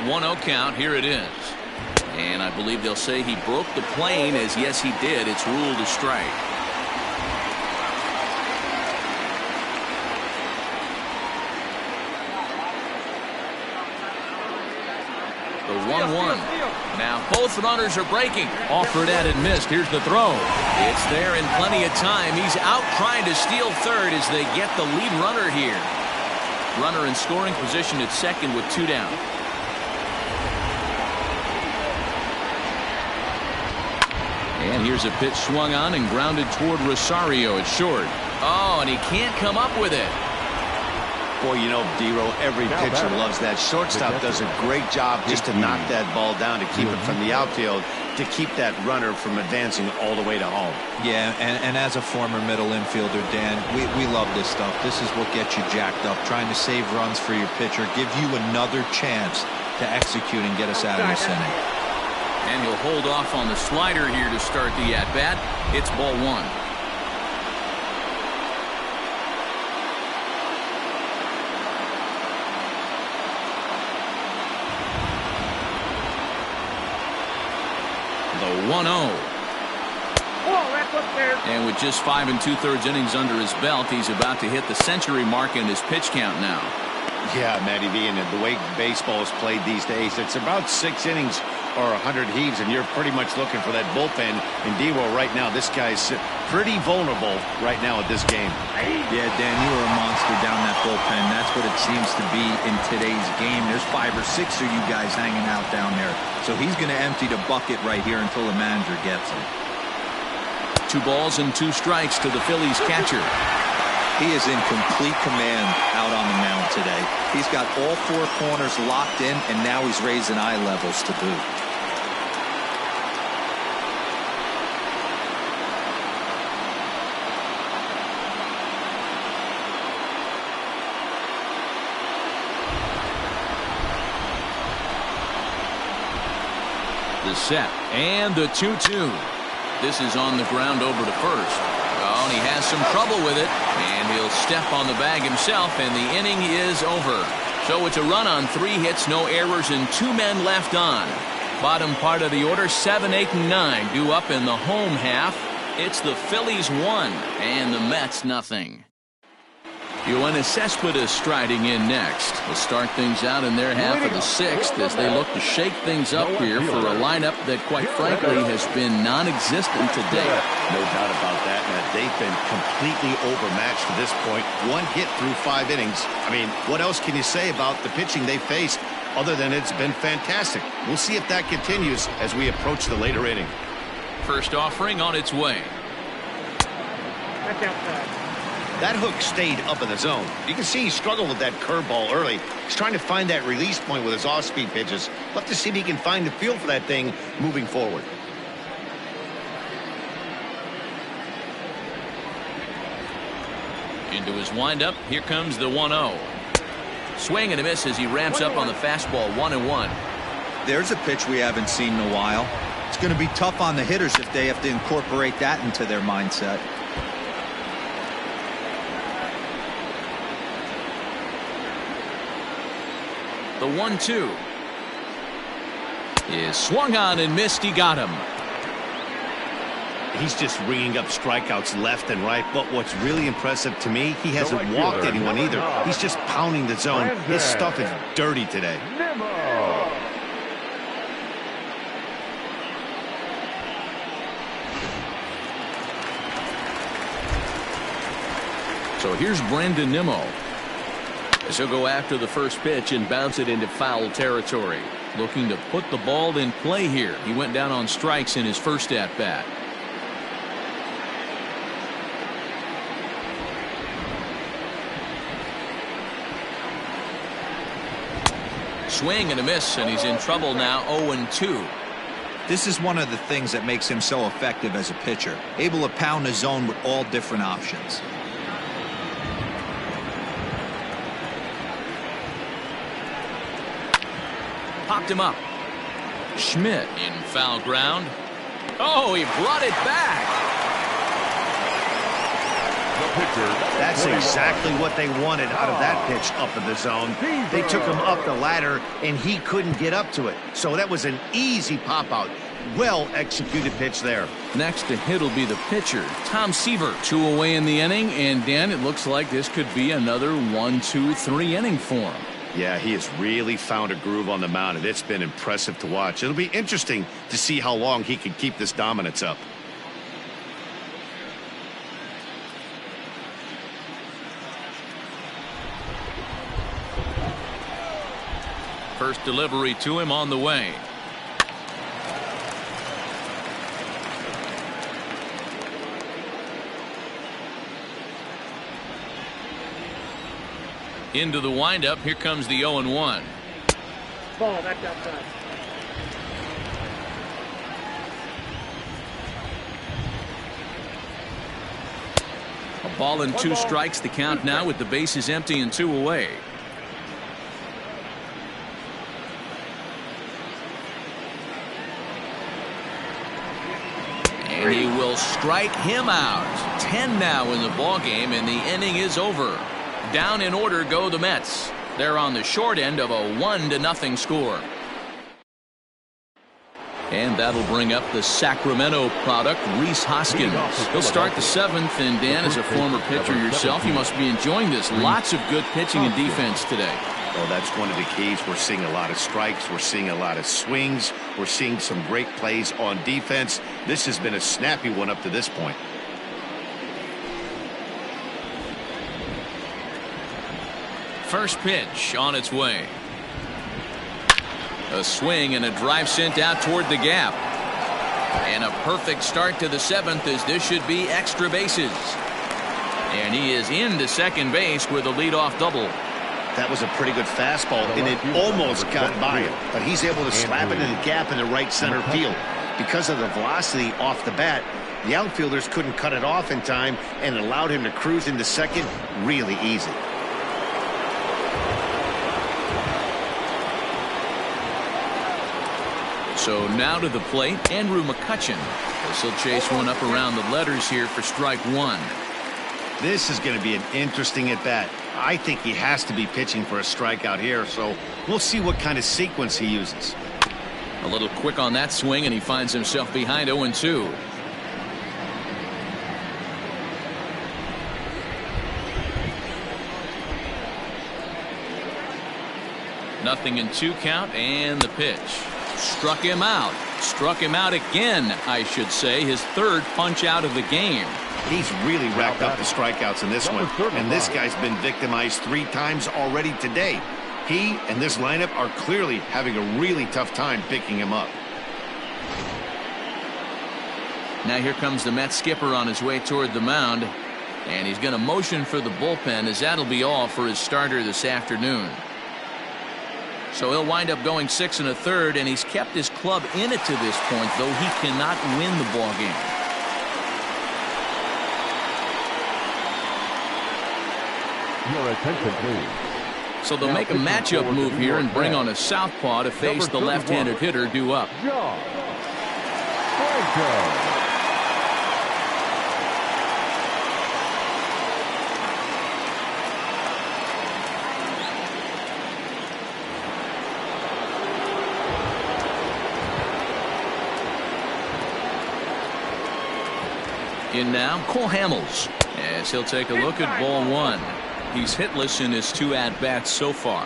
One-0 count. Here it is. And I believe they'll say he broke the plane, as yes he did. It's ruled a strike. The 1-1. Now both runners are breaking. Offered at and missed. Here's the throw. It's there in plenty of time. He's out trying to steal third as they get the lead runner here. Runner in scoring position at second with 2 down. And here's a pitch swung on and grounded toward Rosario at short. Oh, and he can't come up with it. Boy, you know, D-Row, every pitcher loves that. Shortstop does a great job just to knock that ball down, to keep it from the outfield, to keep that runner from advancing all the way to home. Yeah, and as a former middle infielder, Dan, we love this stuff. This is what gets you jacked up, trying to save runs for your pitcher, give you another chance to execute and get us out of this inning. And he'll hold off on the slider here to start the at-bat. It's ball 1. The 1-0. And with just 5 2/3 innings under his belt, he's about to hit the century mark in his pitch count now. Yeah, Matty V, and the way baseball is played these days, it's about 6 innings or 100 heaves, and you're pretty much looking for that bullpen. And D-Row right now, this guy's pretty vulnerable right now at this game. Yeah, Dan, you are a monster down that bullpen. That's what it seems to be in today's game. There's 5 or 6 of you guys hanging out down there. So he's going to empty the bucket right here until the manager gets him. 2 balls and 2 strikes to the Phillies catcher. He is in complete command out on the mound today. He's got all 4 corners locked in, and now he's raising eye levels to boot. The set and the 2-2. This is on the ground over to first. Oh, and he has some trouble with it, and he'll step on the bag himself, and the inning is over. So it's a run on 3 hits, no errors, and 2 men left on. Bottom part of the order, 7, 8, and 9 due up in the home half. It's the Phillies 1 and the Mets nothing. Yoenis Cespedes striding in next. They'll start things out in their half of the 6th as they look to shake things up here for a lineup that, quite frankly, has been non-existent today. No doubt about that, Matt. They've been completely overmatched to this point. 1 hit through 5 innings. I mean, what else can you say about the pitching they faced other than it's been fantastic? We'll see if that continues as we approach the later inning. First offering on its way. That's outside. That hook stayed up in the zone. You can see he struggled with that curveball early. He's trying to find that release point with his off-speed pitches. Love to see if he can find the feel for that thing moving forward. Into his windup, here comes the 1-0. Swing and a miss as he ramps up on the fastball. 1-1. There's a pitch we haven't seen in a while. It's going to be tough on the hitters if they have to incorporate that into their mindset. The 1-2 is swung on and missed. He got him. He's just ringing up strikeouts left and right. But what's really impressive to me, he hasn't walked anyone either. He's just pounding the zone. His stuff is dirty today. So here's Brandon Nimmo. As he'll go after the first pitch and bounce it into foul territory. Looking to put the ball in play here. He went down on strikes in his first at-bat. Swing and a miss, and he's in trouble now. 0-2. This is one of the things that makes him so effective as a pitcher. Able to pound the zone with all different options. Popped him up. Schmidt in foul ground. Oh, he brought it back. That's exactly what they wanted out of that pitch up in the zone. They took him up the ladder, and he couldn't get up to it. So that was an easy pop-out. Well-executed pitch there. Next to hit will be the pitcher, Tom Seaver. 2 away in the inning, and Dan, it looks like this could be another 1-2-3 inning for him. Yeah, he has really found a groove on the mound, and it's been impressive to watch. It'll be interesting to see how long he can keep this dominance up. First delivery to him on the way. Into the windup. Here comes the 0-1. Ball, that's outside. A ball and 2 strikes. The count now with the bases empty and 2 away. And he will strike him out. 10 now in the ball game, and the inning is over. Down in order go the Mets. They're on the short end of a 1-0 score. And that'll bring up the Sacramento product, Rhys Hoskins. He'll start the 7th, and Dan, as a former pitcher yourself, you must be enjoying this. Lots of good pitching and defense today. Well, that's one of the keys. We're seeing a lot of strikes. We're seeing a lot of swings. We're seeing some great plays on defense. This has been a snappy one up to this point. First pitch on its way. A swing and a drive sent out toward the gap. And a perfect start to the 7th, as this should be extra bases. And he is into second base with a leadoff double. That was a pretty good fastball, and it almost got by him. But he's able to slap it in the gap in the right center field. Because of the velocity off the bat, the outfielders couldn't cut it off in time, and it allowed him to cruise into second really easy. So now to the plate, Andrew McCutchen. This will chase one up around the letters here for strike 1. This is going to be an interesting at-bat. I think he has to be pitching for a strikeout here, so we'll see what kind of sequence he uses. A little quick on that swing, and he finds himself behind 0-2. Nothing in 2 count, and the pitch. Struck him out. Struck him out again, I should say. His 3rd punch out of the game. He's really racked up the strikeouts in this one. And this guy's been victimized 3 times already today. He and this lineup are clearly having a really tough time picking him up. Now here comes the Mets skipper on his way toward the mound. And he's going to motion for the bullpen, as that'll be all for his starter this afternoon. So he'll wind up going 6 1/3, and he's kept his club in it to this point, though he cannot win the ball game. Your attention, please. So they'll make a matchup move here and bring on a southpaw to face the left-handed hitter due up. John Franco. In now, Cole Hamels, as he'll take a look at ball 1. He's hitless in his 2 at-bats so far.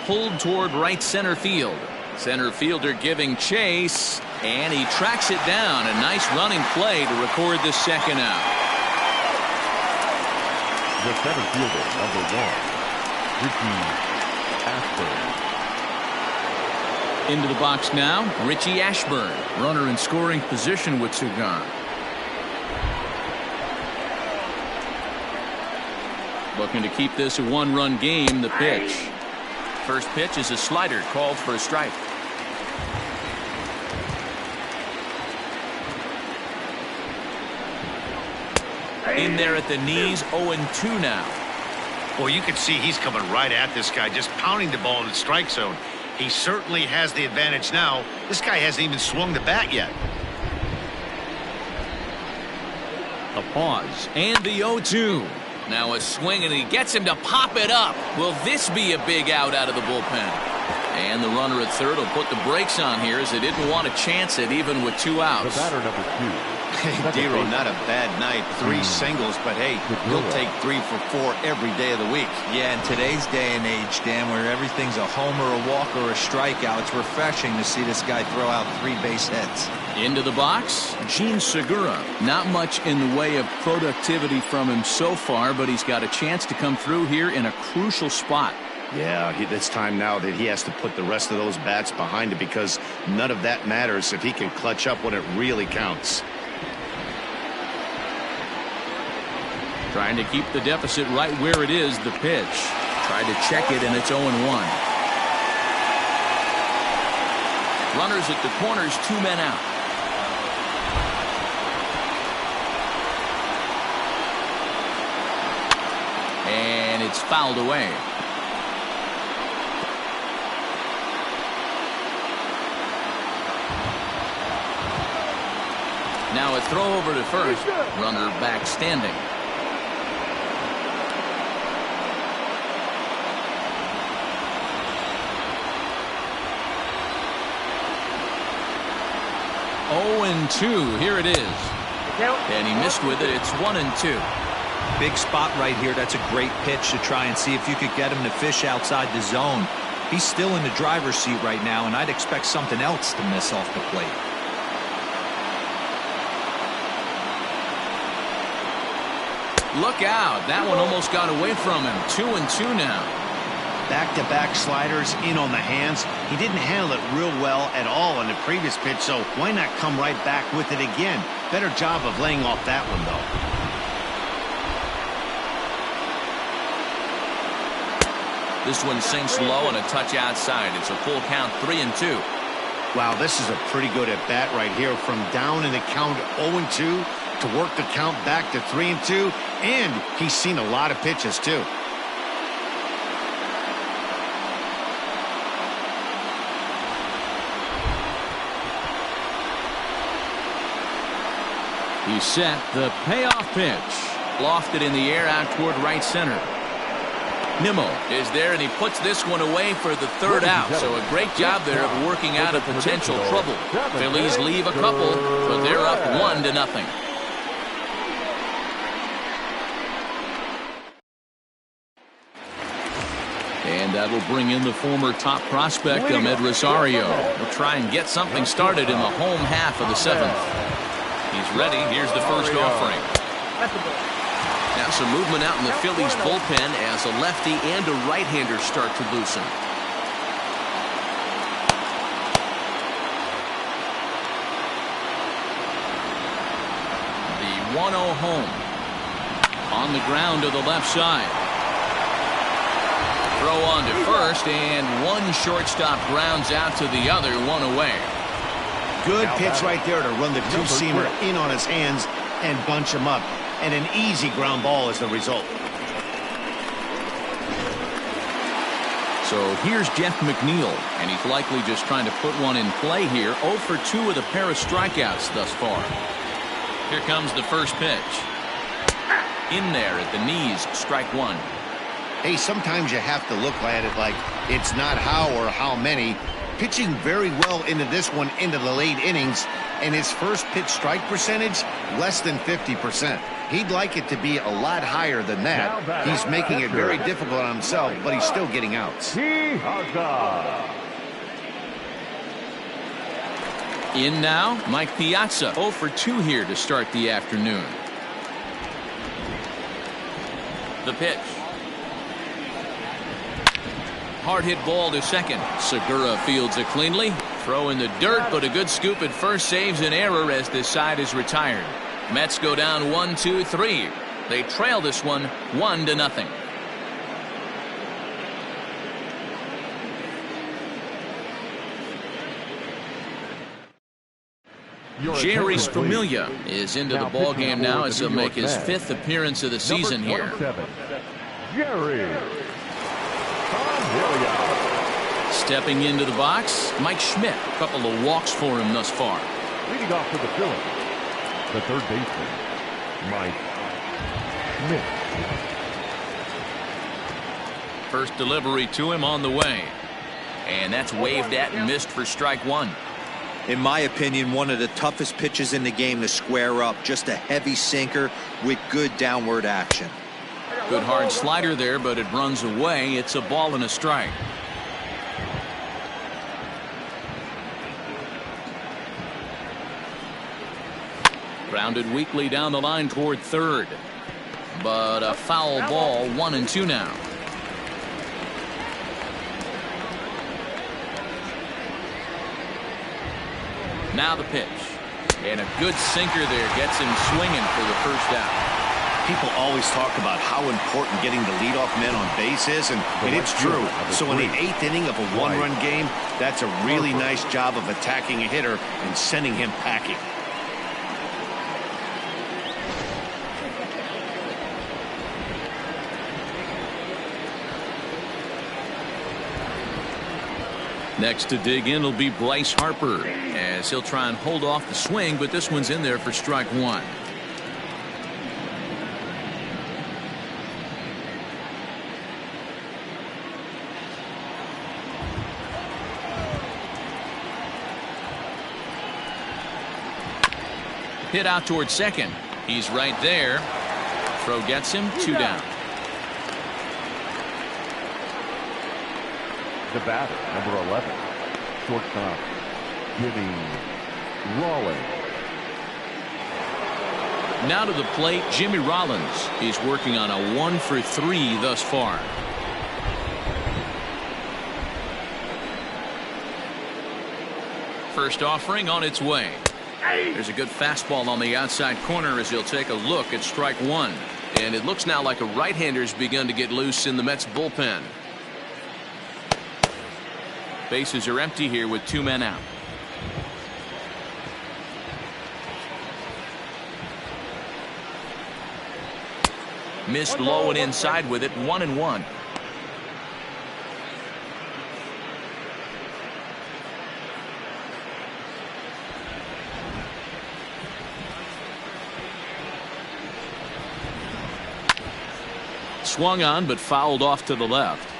Pulled toward right center field. Center fielder giving chase, and he tracks it down. A nice running play to record the 2nd out. The center fielder, number 1, Richie Ashburn. Into the box now, Richie Ashburn. Runner in scoring position with 2 gone. Looking to keep this a 1-run game. The pitch. First pitch is a slider called for a strike. In there at the knees, 0-2 now. Well, you can see he's coming right at this guy, just pounding the ball in the strike zone. He certainly has the advantage now. This guy hasn't even swung the bat yet. A pause, and the 0-2. Now a swing, and he gets him to pop it up. Will this be a big out of the bullpen? And the runner at third will put the brakes on here as they didn't want to chance it even with 2 outs. The batter number 2. Hey, Dero, not a bad night. 3 singles, but hey, you'll take 3 for 4 every day of the week. Yeah, in today's day and age, Dan, where everything's a homer, a walk, or a strikeout, it's refreshing to see this guy throw out 3 base hits. Into the box, Gene Segura. Not much in the way of productivity from him so far, but he's got a chance to come through here in a crucial spot. Yeah, it's time now that he has to put the rest of those bats behind it, because none of that matters if he can clutch up when it really counts. Trying to keep the deficit right where it is. The pitch. Tried to check it, and it's 0-1. Runners at the corners, 2 men out. And it's fouled away. Now a throw over to first. Runner back standing. Oh, 2. Here it is. And he missed with it. It's 1-2. Big spot right here. That's a great pitch to try and see if you could get him to fish outside the zone. He's still in the driver's seat right now, and I'd expect something else to miss off the plate. Look out. That one almost got away from him. 2-2 now. Back-to-back sliders in on the hands. He didn't handle it real well at all on the previous pitch, so why not come right back with it again? Better job of laying off that one, though. This one sinks low and a touch outside. It's a full count, 3-2. Wow, this is a pretty good at-bat right here. From down in the count 0-2 to work the count back to 3-2, and he's seen a lot of pitches, too. He's set. The payoff pitch. Lofted in the air out toward right center. Nimmo is there, and he puts this one away for the third out. So a great job there of working out a potential trouble. Phillies leave a couple, but they're up 1-0. And that will bring in the former top prospect, Ahmed Rosario. He'll try and get something started in the home half of the 7th. He's ready. Here's the first offering. Now some movement out in the Phillies bullpen as a lefty and a right-hander start to loosen. The 1-0 home. On the ground to the left side. Throw on to first, and one shortstop grounds out to the other, 1 away. Good pitch right there to run the two-seamer in on his hands and bunch him up. And an easy ground ball as the result. So here's Jeff McNeil, and he's likely just trying to put one in play here. 0 for 2 with a pair of strikeouts thus far. Here comes the first pitch. In there at the knees, strike 1. Hey, sometimes you have to look at it like it's not how or how many. Pitching very well into this one into the late innings, and his first pitch strike percentage less than 50%. He'd like it to be a lot higher than that. He's making it very difficult on himself, but he's still getting outs. In now, Mike Piazza, 0 for 2 here to start the afternoon. The pitch. Hard hit ball to second. Segura fields it cleanly. Throw in the dirt, but a good scoop at first saves an error as this side is retired. Mets go down 1-2-3. They trail this one 1-0. Jerry's Familia is into the ball game now as he'll make his 5th appearance of the season here. Jerry. Stepping into the box, Mike Schmidt. A couple of walks for him thus far. Leading off for the Phillies, the third baseman, Mike Schmidt. First delivery to him on the way. And that's waved at and missed for strike one. In my opinion, one of the toughest pitches in the game to square up. Just a heavy sinker with good downward action. Good hard slider there, but it runs away. It's a ball and a strike. Grounded weakly down the line toward third. But a foul ball, 1-2 now. Now the pitch. And a good sinker there gets him swinging for the first out. People always talk about how important getting the leadoff man on base is, and it's true. So in the 8th inning of a one-run game, that's a really nice job of attacking a hitter and sending him packing. Next to dig in will be Bryce Harper, as he'll try and hold off the swing, but this one's in there for strike one. Hit out towards second. He's right there. Throw gets him, 2 down. The batter, number 11, shortstop, Jimmy Rollins. Now to the plate, Jimmy Rollins. He's working on a 1-for-3 thus far. First offering on its way. There's a good fastball on the outside corner as he'll take a look at strike one. And it looks now like a right-hander's begun to get loose in the Mets bullpen. Bases are empty here with 2 men out. Missed low and inside with it, 1-1. Swung on but fouled off to the left.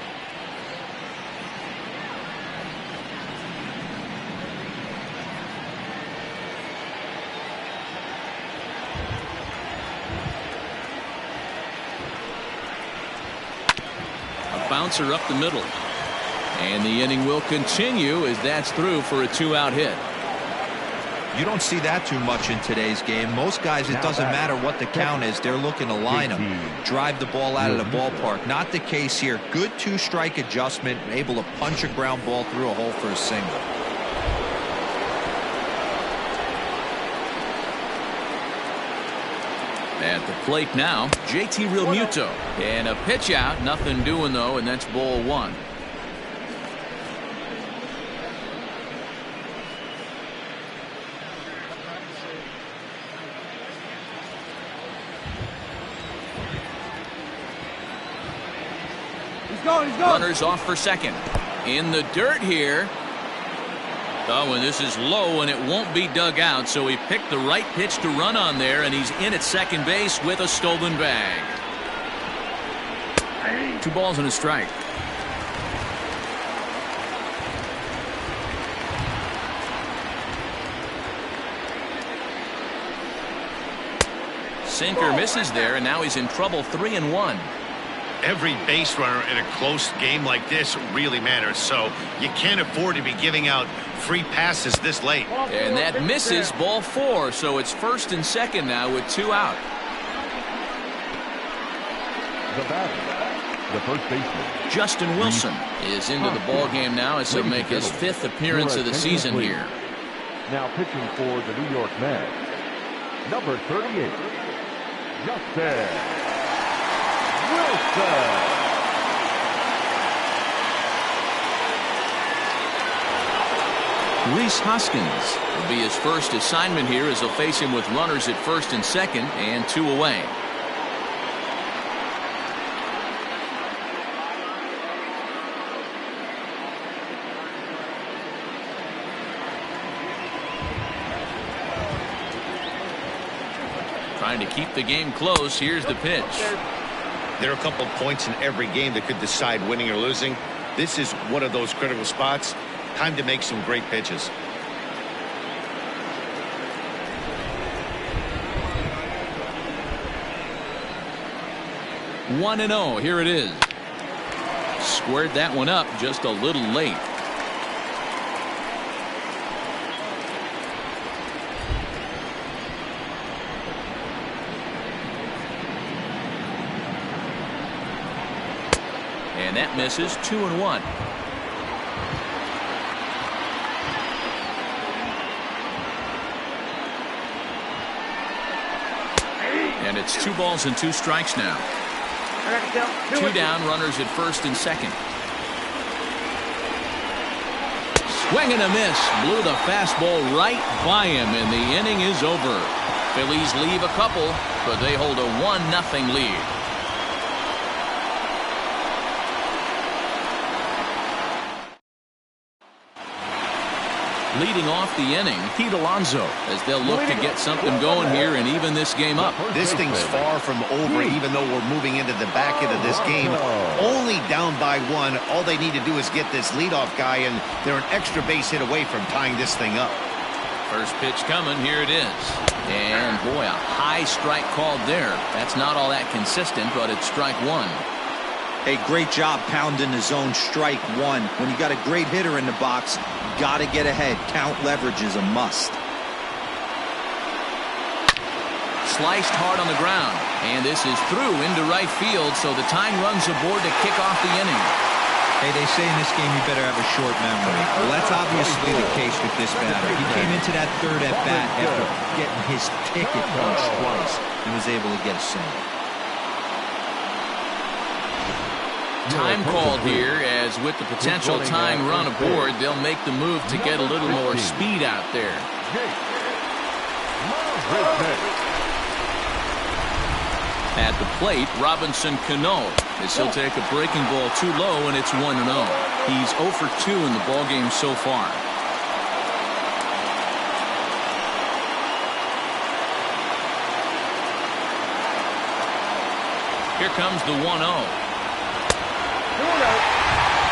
A bouncer up the middle. And the inning will continue as that's through for a 2-out hit. You don't see that too much in today's game. Most guys, it doesn't matter what the count is. They're looking to line them, drive the ball out of the ballpark. Not the case here. Good 2-strike adjustment, able to punch a ground ball through a hole for a single. At the plate now, JT Realmuto. And a pitch out, nothing doing though, and that's ball one. Runners off for second. In the dirt here. Oh, and this is low, and it won't be dug out, so he picked the right pitch to run on there, and he's in at second base with a stolen bag. 2 balls and a strike. Sinker misses there, and now he's in trouble, 3-1. Every base runner in a close game like this really matters, so you can't afford to be giving out free passes this late. And that misses, ball 4, so it's first and second now with 2 out. The batter, the first baseman, Justin Wilson is into the ball game now as he'll make his 5th appearance of the season here. Now pitching for the New York Mets, number 38, Justin Wilson. Rhys Hoskins will be his first assignment here as he'll face him with runners at first and second and 2 away. Trying to keep the game close. Here's the pitch. There are a couple of points in every game that could decide winning or losing. This is one of those critical spots. Time to make some great pitches. 1-0. Here it is. Squared that one up just a little late. And that misses. 2-1. And it's 2 balls and 2 strikes now. 2 down, runners at first and second. Swing and a miss. Blew the fastball right by him, and the inning is over. Phillies leave a couple, but they hold a 1-0 lead. Leading off the inning, Pete Alonso, as they'll look to get something going here and even this game up. This thing's far from over, even though we're moving into the back end of this game. Only down by 1. All they need to do is get this leadoff guy, and they're an extra base hit away from tying this thing up. First pitch coming. Here it is. And boy, a high strike called there. That's not all that consistent, but it's strike 1. Hey, great job pounding the zone. Strike 1. When you got a great hitter in the box, you got to get ahead. Count leverage is a must. Sliced hard on the ground, and this is through into right field, so the tying run's aboard to kick off the inning. Hey, they say in this game you better have a short memory. Well, that's obviously the case with this batter. He came into that third at bat after getting his ticket punched twice and was able to get a single. Time called here, as with the potential tying run aboard, they'll make the move to get a little more speed out there. At the plate, Robinson Cano, as he'll take a breaking ball too low, and it's 1-0. He's 0 for 2 in the ballgame so far. Here comes the 1-0.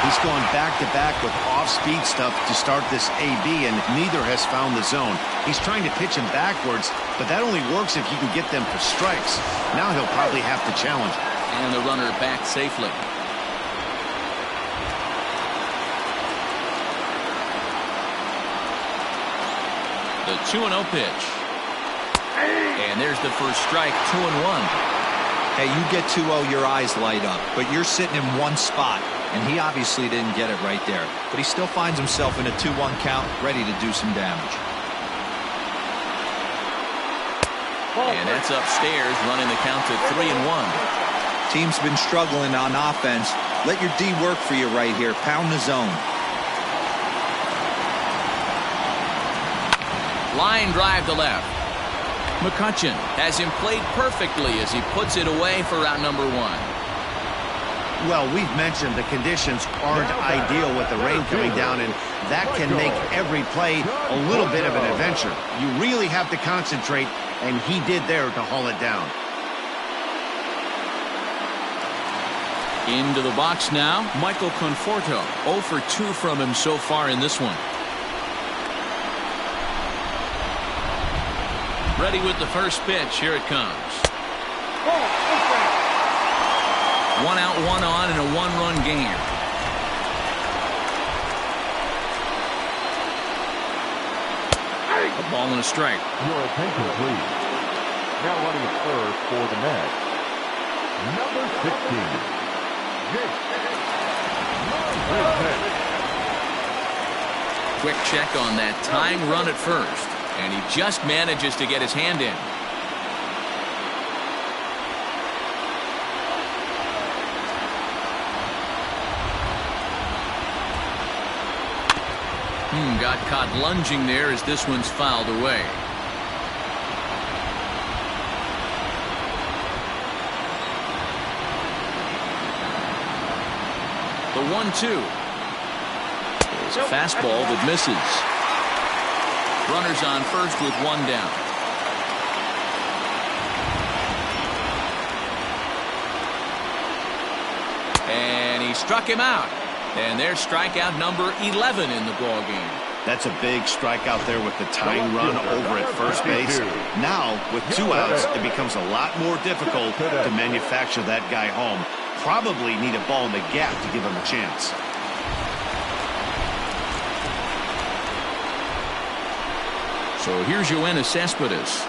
He's gone back-to-back with off-speed stuff to start this AB, and neither has found the zone. He's trying to pitch him backwards, but that only works if you can get them for strikes. Now he'll probably have to challenge. And the runner back safely. The 2-0 pitch. And there's the first strike. 2-1. Hey, you get 2-0, your eyes light up, but you're sitting in one spot, and he obviously didn't get it right there. But he still finds himself in a 2-1 count, ready to do some damage. And that's upstairs, running the count to 3-1. Team's been struggling on offense. Let your D work for you right here. Pound the zone. Line drive to left. McCutchen has him played perfectly as he puts it away for out number 1. Well, we've mentioned the conditions aren't ideal with the rain coming down, and that can make every play a little bit of an adventure. You really have to concentrate, and he did there to haul it down. Into the box now, Michael Conforto. 0 for 2 from him so far in this one. Ready with the first pitch. Here it comes. 1 out, 1 on in a 1-run game. A ball and a strike. Your attention, please. Now running at first for the Mets, number 16, Jake. Quick check on that tying run at first, and he just manages to get his hand in. Got caught lunging there as this one's fouled away. The 1-2. It's a fastball that misses. Runners on first with 1 down. struck him out. And there's strikeout number 11 in the ball game. That's a big strikeout there with the tying run over at first base. Now, with 2 outs, it becomes a lot more difficult to manufacture that guy home. Probably need a ball in the gap to give him a chance. So here's Yoenis Cespedes.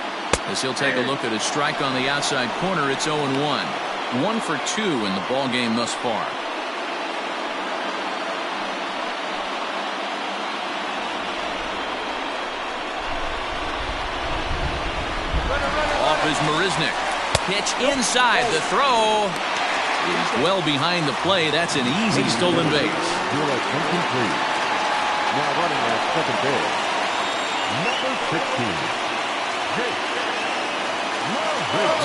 As he'll take a look at his strike on the outside corner, it's 0-1. 1 for 2 in the ball game thus far. Off is Marisnik. Pitch inside. The throw is well behind the play. That's an easy stolen base. Incomplete. Now running at second base, number 16.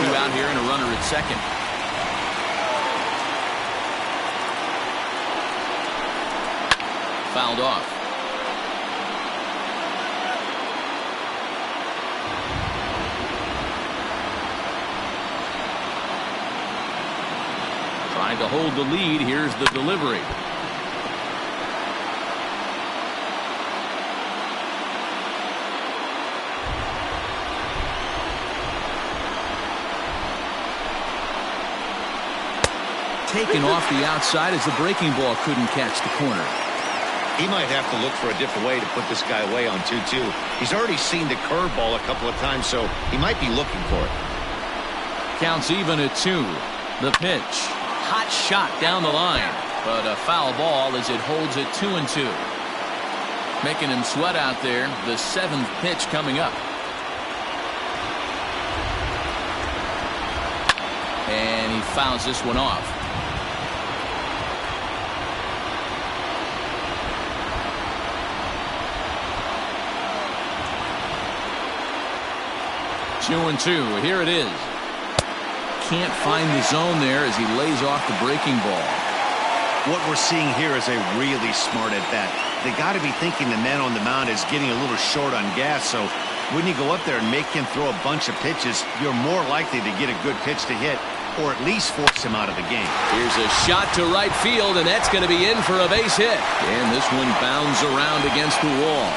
Two out here and a runner at second. Fouled off. Trying to hold the lead. Here's the delivery. Taken off the outside as the breaking ball couldn't catch the corner. He might have to look for a different way to put this guy away on 2-2. He's already seen the curveball a couple of times, so he might be looking for it. Counts even at 2. The pitch. Hot shot down the line, but a foul ball as it holds it 2-2. Making him sweat out there. The 7th pitch coming up. And he fouls this one off. Two and 2. Here it is. Can't find the zone there as he lays off the breaking ball. What we're seeing here is a really smart at bat. They got to be thinking the man on the mound is getting a little short on gas, so when you go up there and make him throw a bunch of pitches, you're more likely to get a good pitch to hit or at least force him out of the game. Here's a shot to right field, and that's going to be in for a base hit. And this one bounds around against the wall.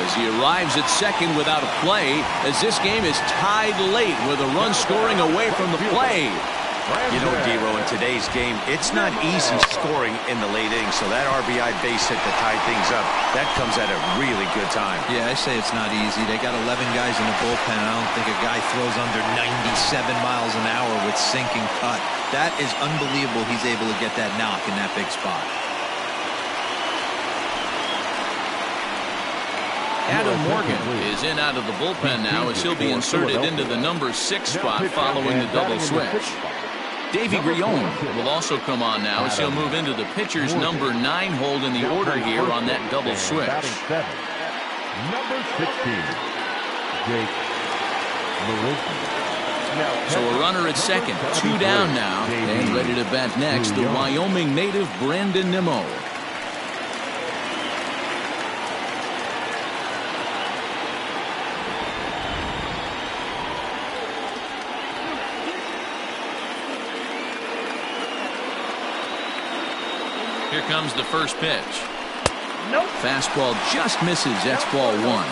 As he arrives at second without a play, as this game is tied late with a run scoring away from the play. You know, D-Row, in today's game, it's not easy scoring in the late innings, so that RBI base hit to tie things up, that comes at a really good time. Yeah, I say it's not easy. They got 11 guys in the bullpen. I don't think a guy throws under 97 miles an hour with sinking cut. That is unbelievable he's able to get that knock in that big spot. Adam Morgan is in out of the bullpen now as he'll be inserted into the number 6 spot following the double switch. Davey Grion will also come on now as he'll move into the pitcher's number 9 hold in the order here on that double switch. Number 16, Jake Marisnik. So a runner at second, 2 down now, and ready to bat next, the Wyoming native Brandon Nimmo. Here comes the first pitch. Nope. Fastball just misses. That's ball 1.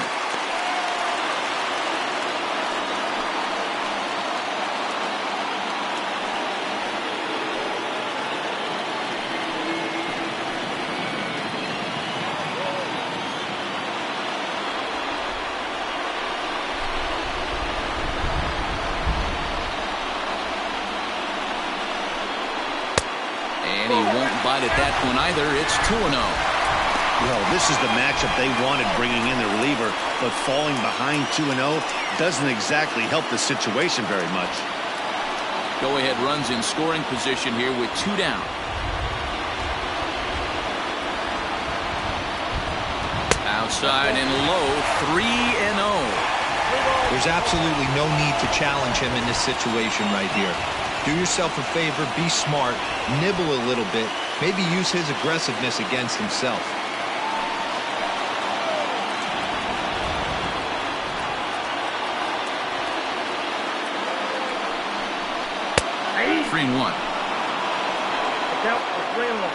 And he won't bite at that one either. It's 2-0. Well, this is the matchup they wanted, bringing in the reliever, but falling behind 2-0 doesn't exactly help the situation very much. Go-ahead runs in scoring position here with 2 down. Outside and low, 3-0. There's absolutely no need to challenge him in this situation right here. Do yourself a favor, be smart, nibble a little bit, maybe use his aggressiveness against himself. Count for 3-1.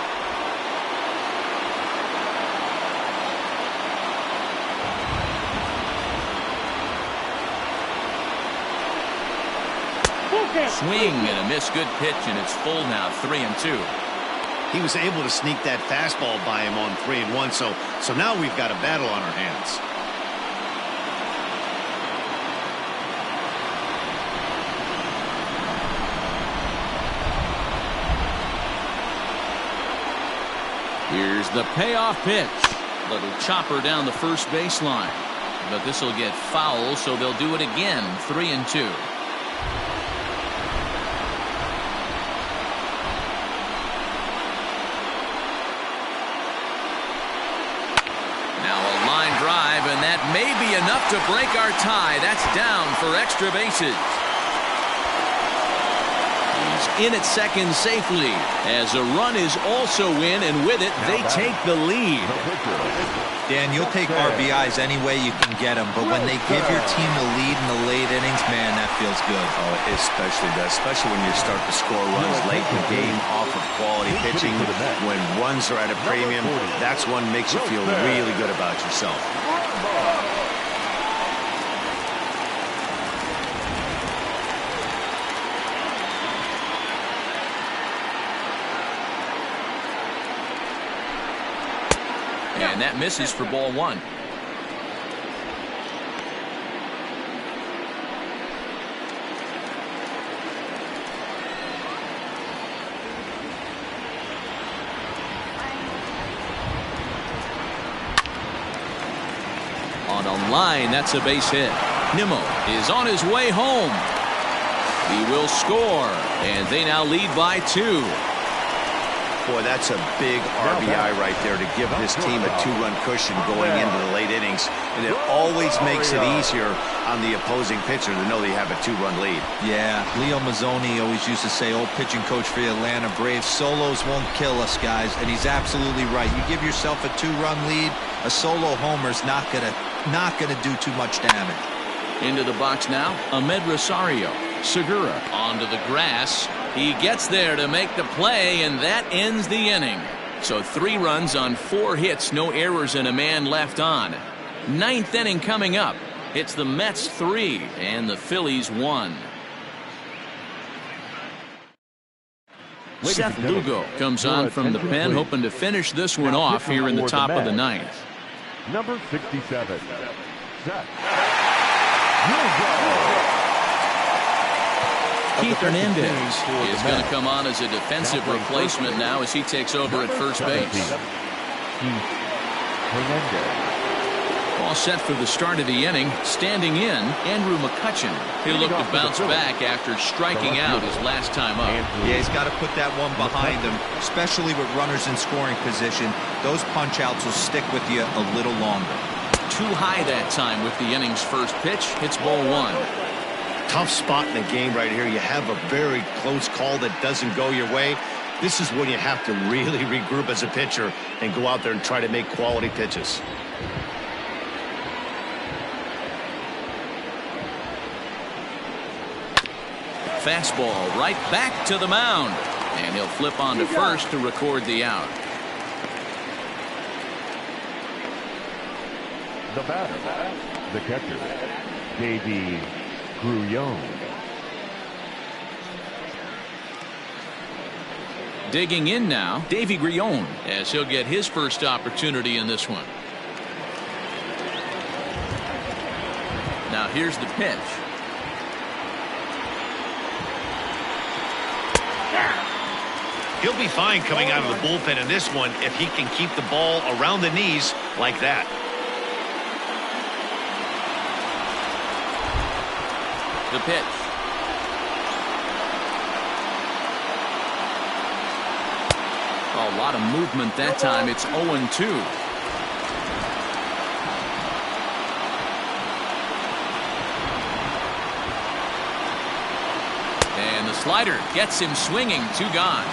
Swing and a miss. Good pitch, and it's full now. 3-2. He was able to sneak that fastball by him on 3-1, so now we've got a battle on our hands. Here's the payoff pitch. Little chopper down the first baseline. But this will get foul, so they'll do it again. 3-2. Now a line drive, and that may be enough to break our tie. That's down for extra bases. He's in at second safely as a run is also in, and with it they take the lead. Dan, you'll take RBIs any way you can get them, but when they give your team the lead in the late innings, man, that feels good. Oh, it especially does, especially when you start to score runs late in the game off of quality pitching. When runs are at a premium, that's one makes you feel really good about yourself. And that misses for ball one. On a line, that's a base hit. Nimmo is on his way home. He will score, and they now lead by 2. Boy, that's a big RBI right there to give this team a 2-run cushion going into the late innings. And it always makes it easier on the opposing pitcher to know they have a 2-run lead. Yeah, Leo Mazzoni always used to say, old pitching coach for the Atlanta Braves, solos won't kill us, guys. And he's absolutely right. You give yourself a 2-run lead, a solo homer's not gonna do too much damage. Into the box now, Ahmed Rosario. Segura onto the grass. He gets there to make the play, and that ends the inning. So 3 runs on 4 hits, no errors, and a man left on. 9th inning coming up. It's the Mets 3 and the Phillies 1. Seth Lugo comes on from the pen, hoping to finish this one off here in the top of the 9th. Number 67, Seth Lugo. Keith Hernandez is going to come on as a defensive replacement now as he takes over at first base. Keith Hernandez. All set for the start of the inning. Standing in, Andrew McCutchen. He'll look to bounce back after striking out his last time up. Yeah, he's got to put that one behind him, especially with runners in scoring position. Those punch-outs will stick with you a little longer. Too high that time with the inning's first pitch. It's ball 1. Tough spot in the game right here. You have a very close call that doesn't go your way. This is when you have to really regroup as a pitcher and go out there and try to make quality pitches. Fastball right back to the mound. And he'll flip on to first to record the out. The batter, the catcher, Davey Grullon. Digging in now, Davey Grullon, as he'll get his first opportunity in this one. Now here's the pitch. He'll be fine coming out of the bullpen in this one if he can keep the ball around the knees like that. The pitch. A lot of movement that time. It's 0-2. And the slider gets him swinging. 2 gone.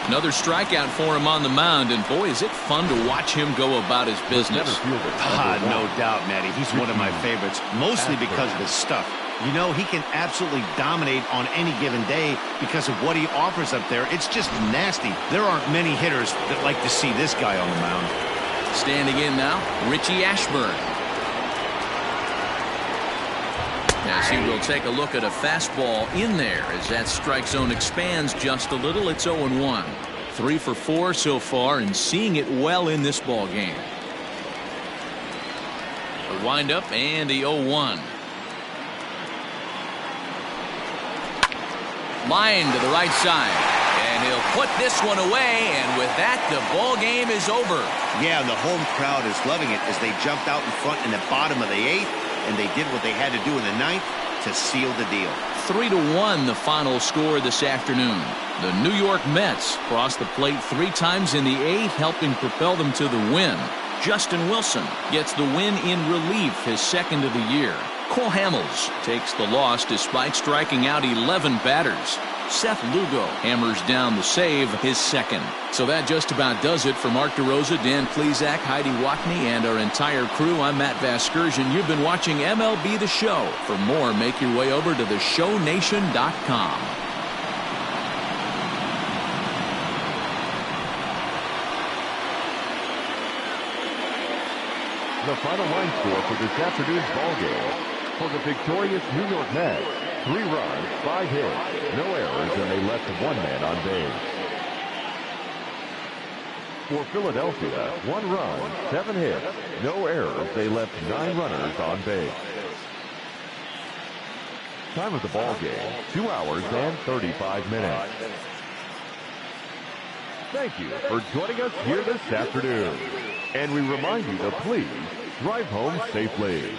Another strikeout for him on the mound, and boy, is it fun to watch him go about his business. No doubt, Matty. He's one of my favorites, mostly because of his stuff. You know, he can absolutely dominate on any given day because of what he offers up there. It's just nasty. There aren't many hitters that like to see this guy on the mound. Standing in now, Richie Ashburn. As he will take a look at a fastball in there as that strike zone expands just a little. It's 0-1. 3 for 4 so far and seeing it well in this ball game. The windup and the 0-1. Line to the right side, and he'll put this one away, and with that the ball game is over. Yeah, and the home crowd is loving it as they jumped out in front in the bottom of the 8th, and they did what they had to do in the 9th to seal the deal. 3-1 the final score this afternoon. The New York Mets crossed the plate 3 times in the 8th, helping propel them to the win. Justin Wilson gets the win in relief, his 2nd of the year. Cole Hamels takes the loss despite striking out 11 batters. Seth Lugo hammers down the save, his 2nd. So that just about does it for Mark DeRosa, Dan Plesac, Heidi Watney, and our entire crew. I'm Matt Vasgersian. You've been watching MLB The Show. For more, make your way over to theshownation.com. The final line score for this afternoon's ball game. For the victorious New York Mets, 3 runs, 5 hits, no errors, and they left 1 man on base. For Philadelphia, 1 run, 7 hits, no errors, they left 9 runners on base. Time of the ball game, 2 hours and 35 minutes. Thank you for joining us here this afternoon. And we remind you to please drive home safely.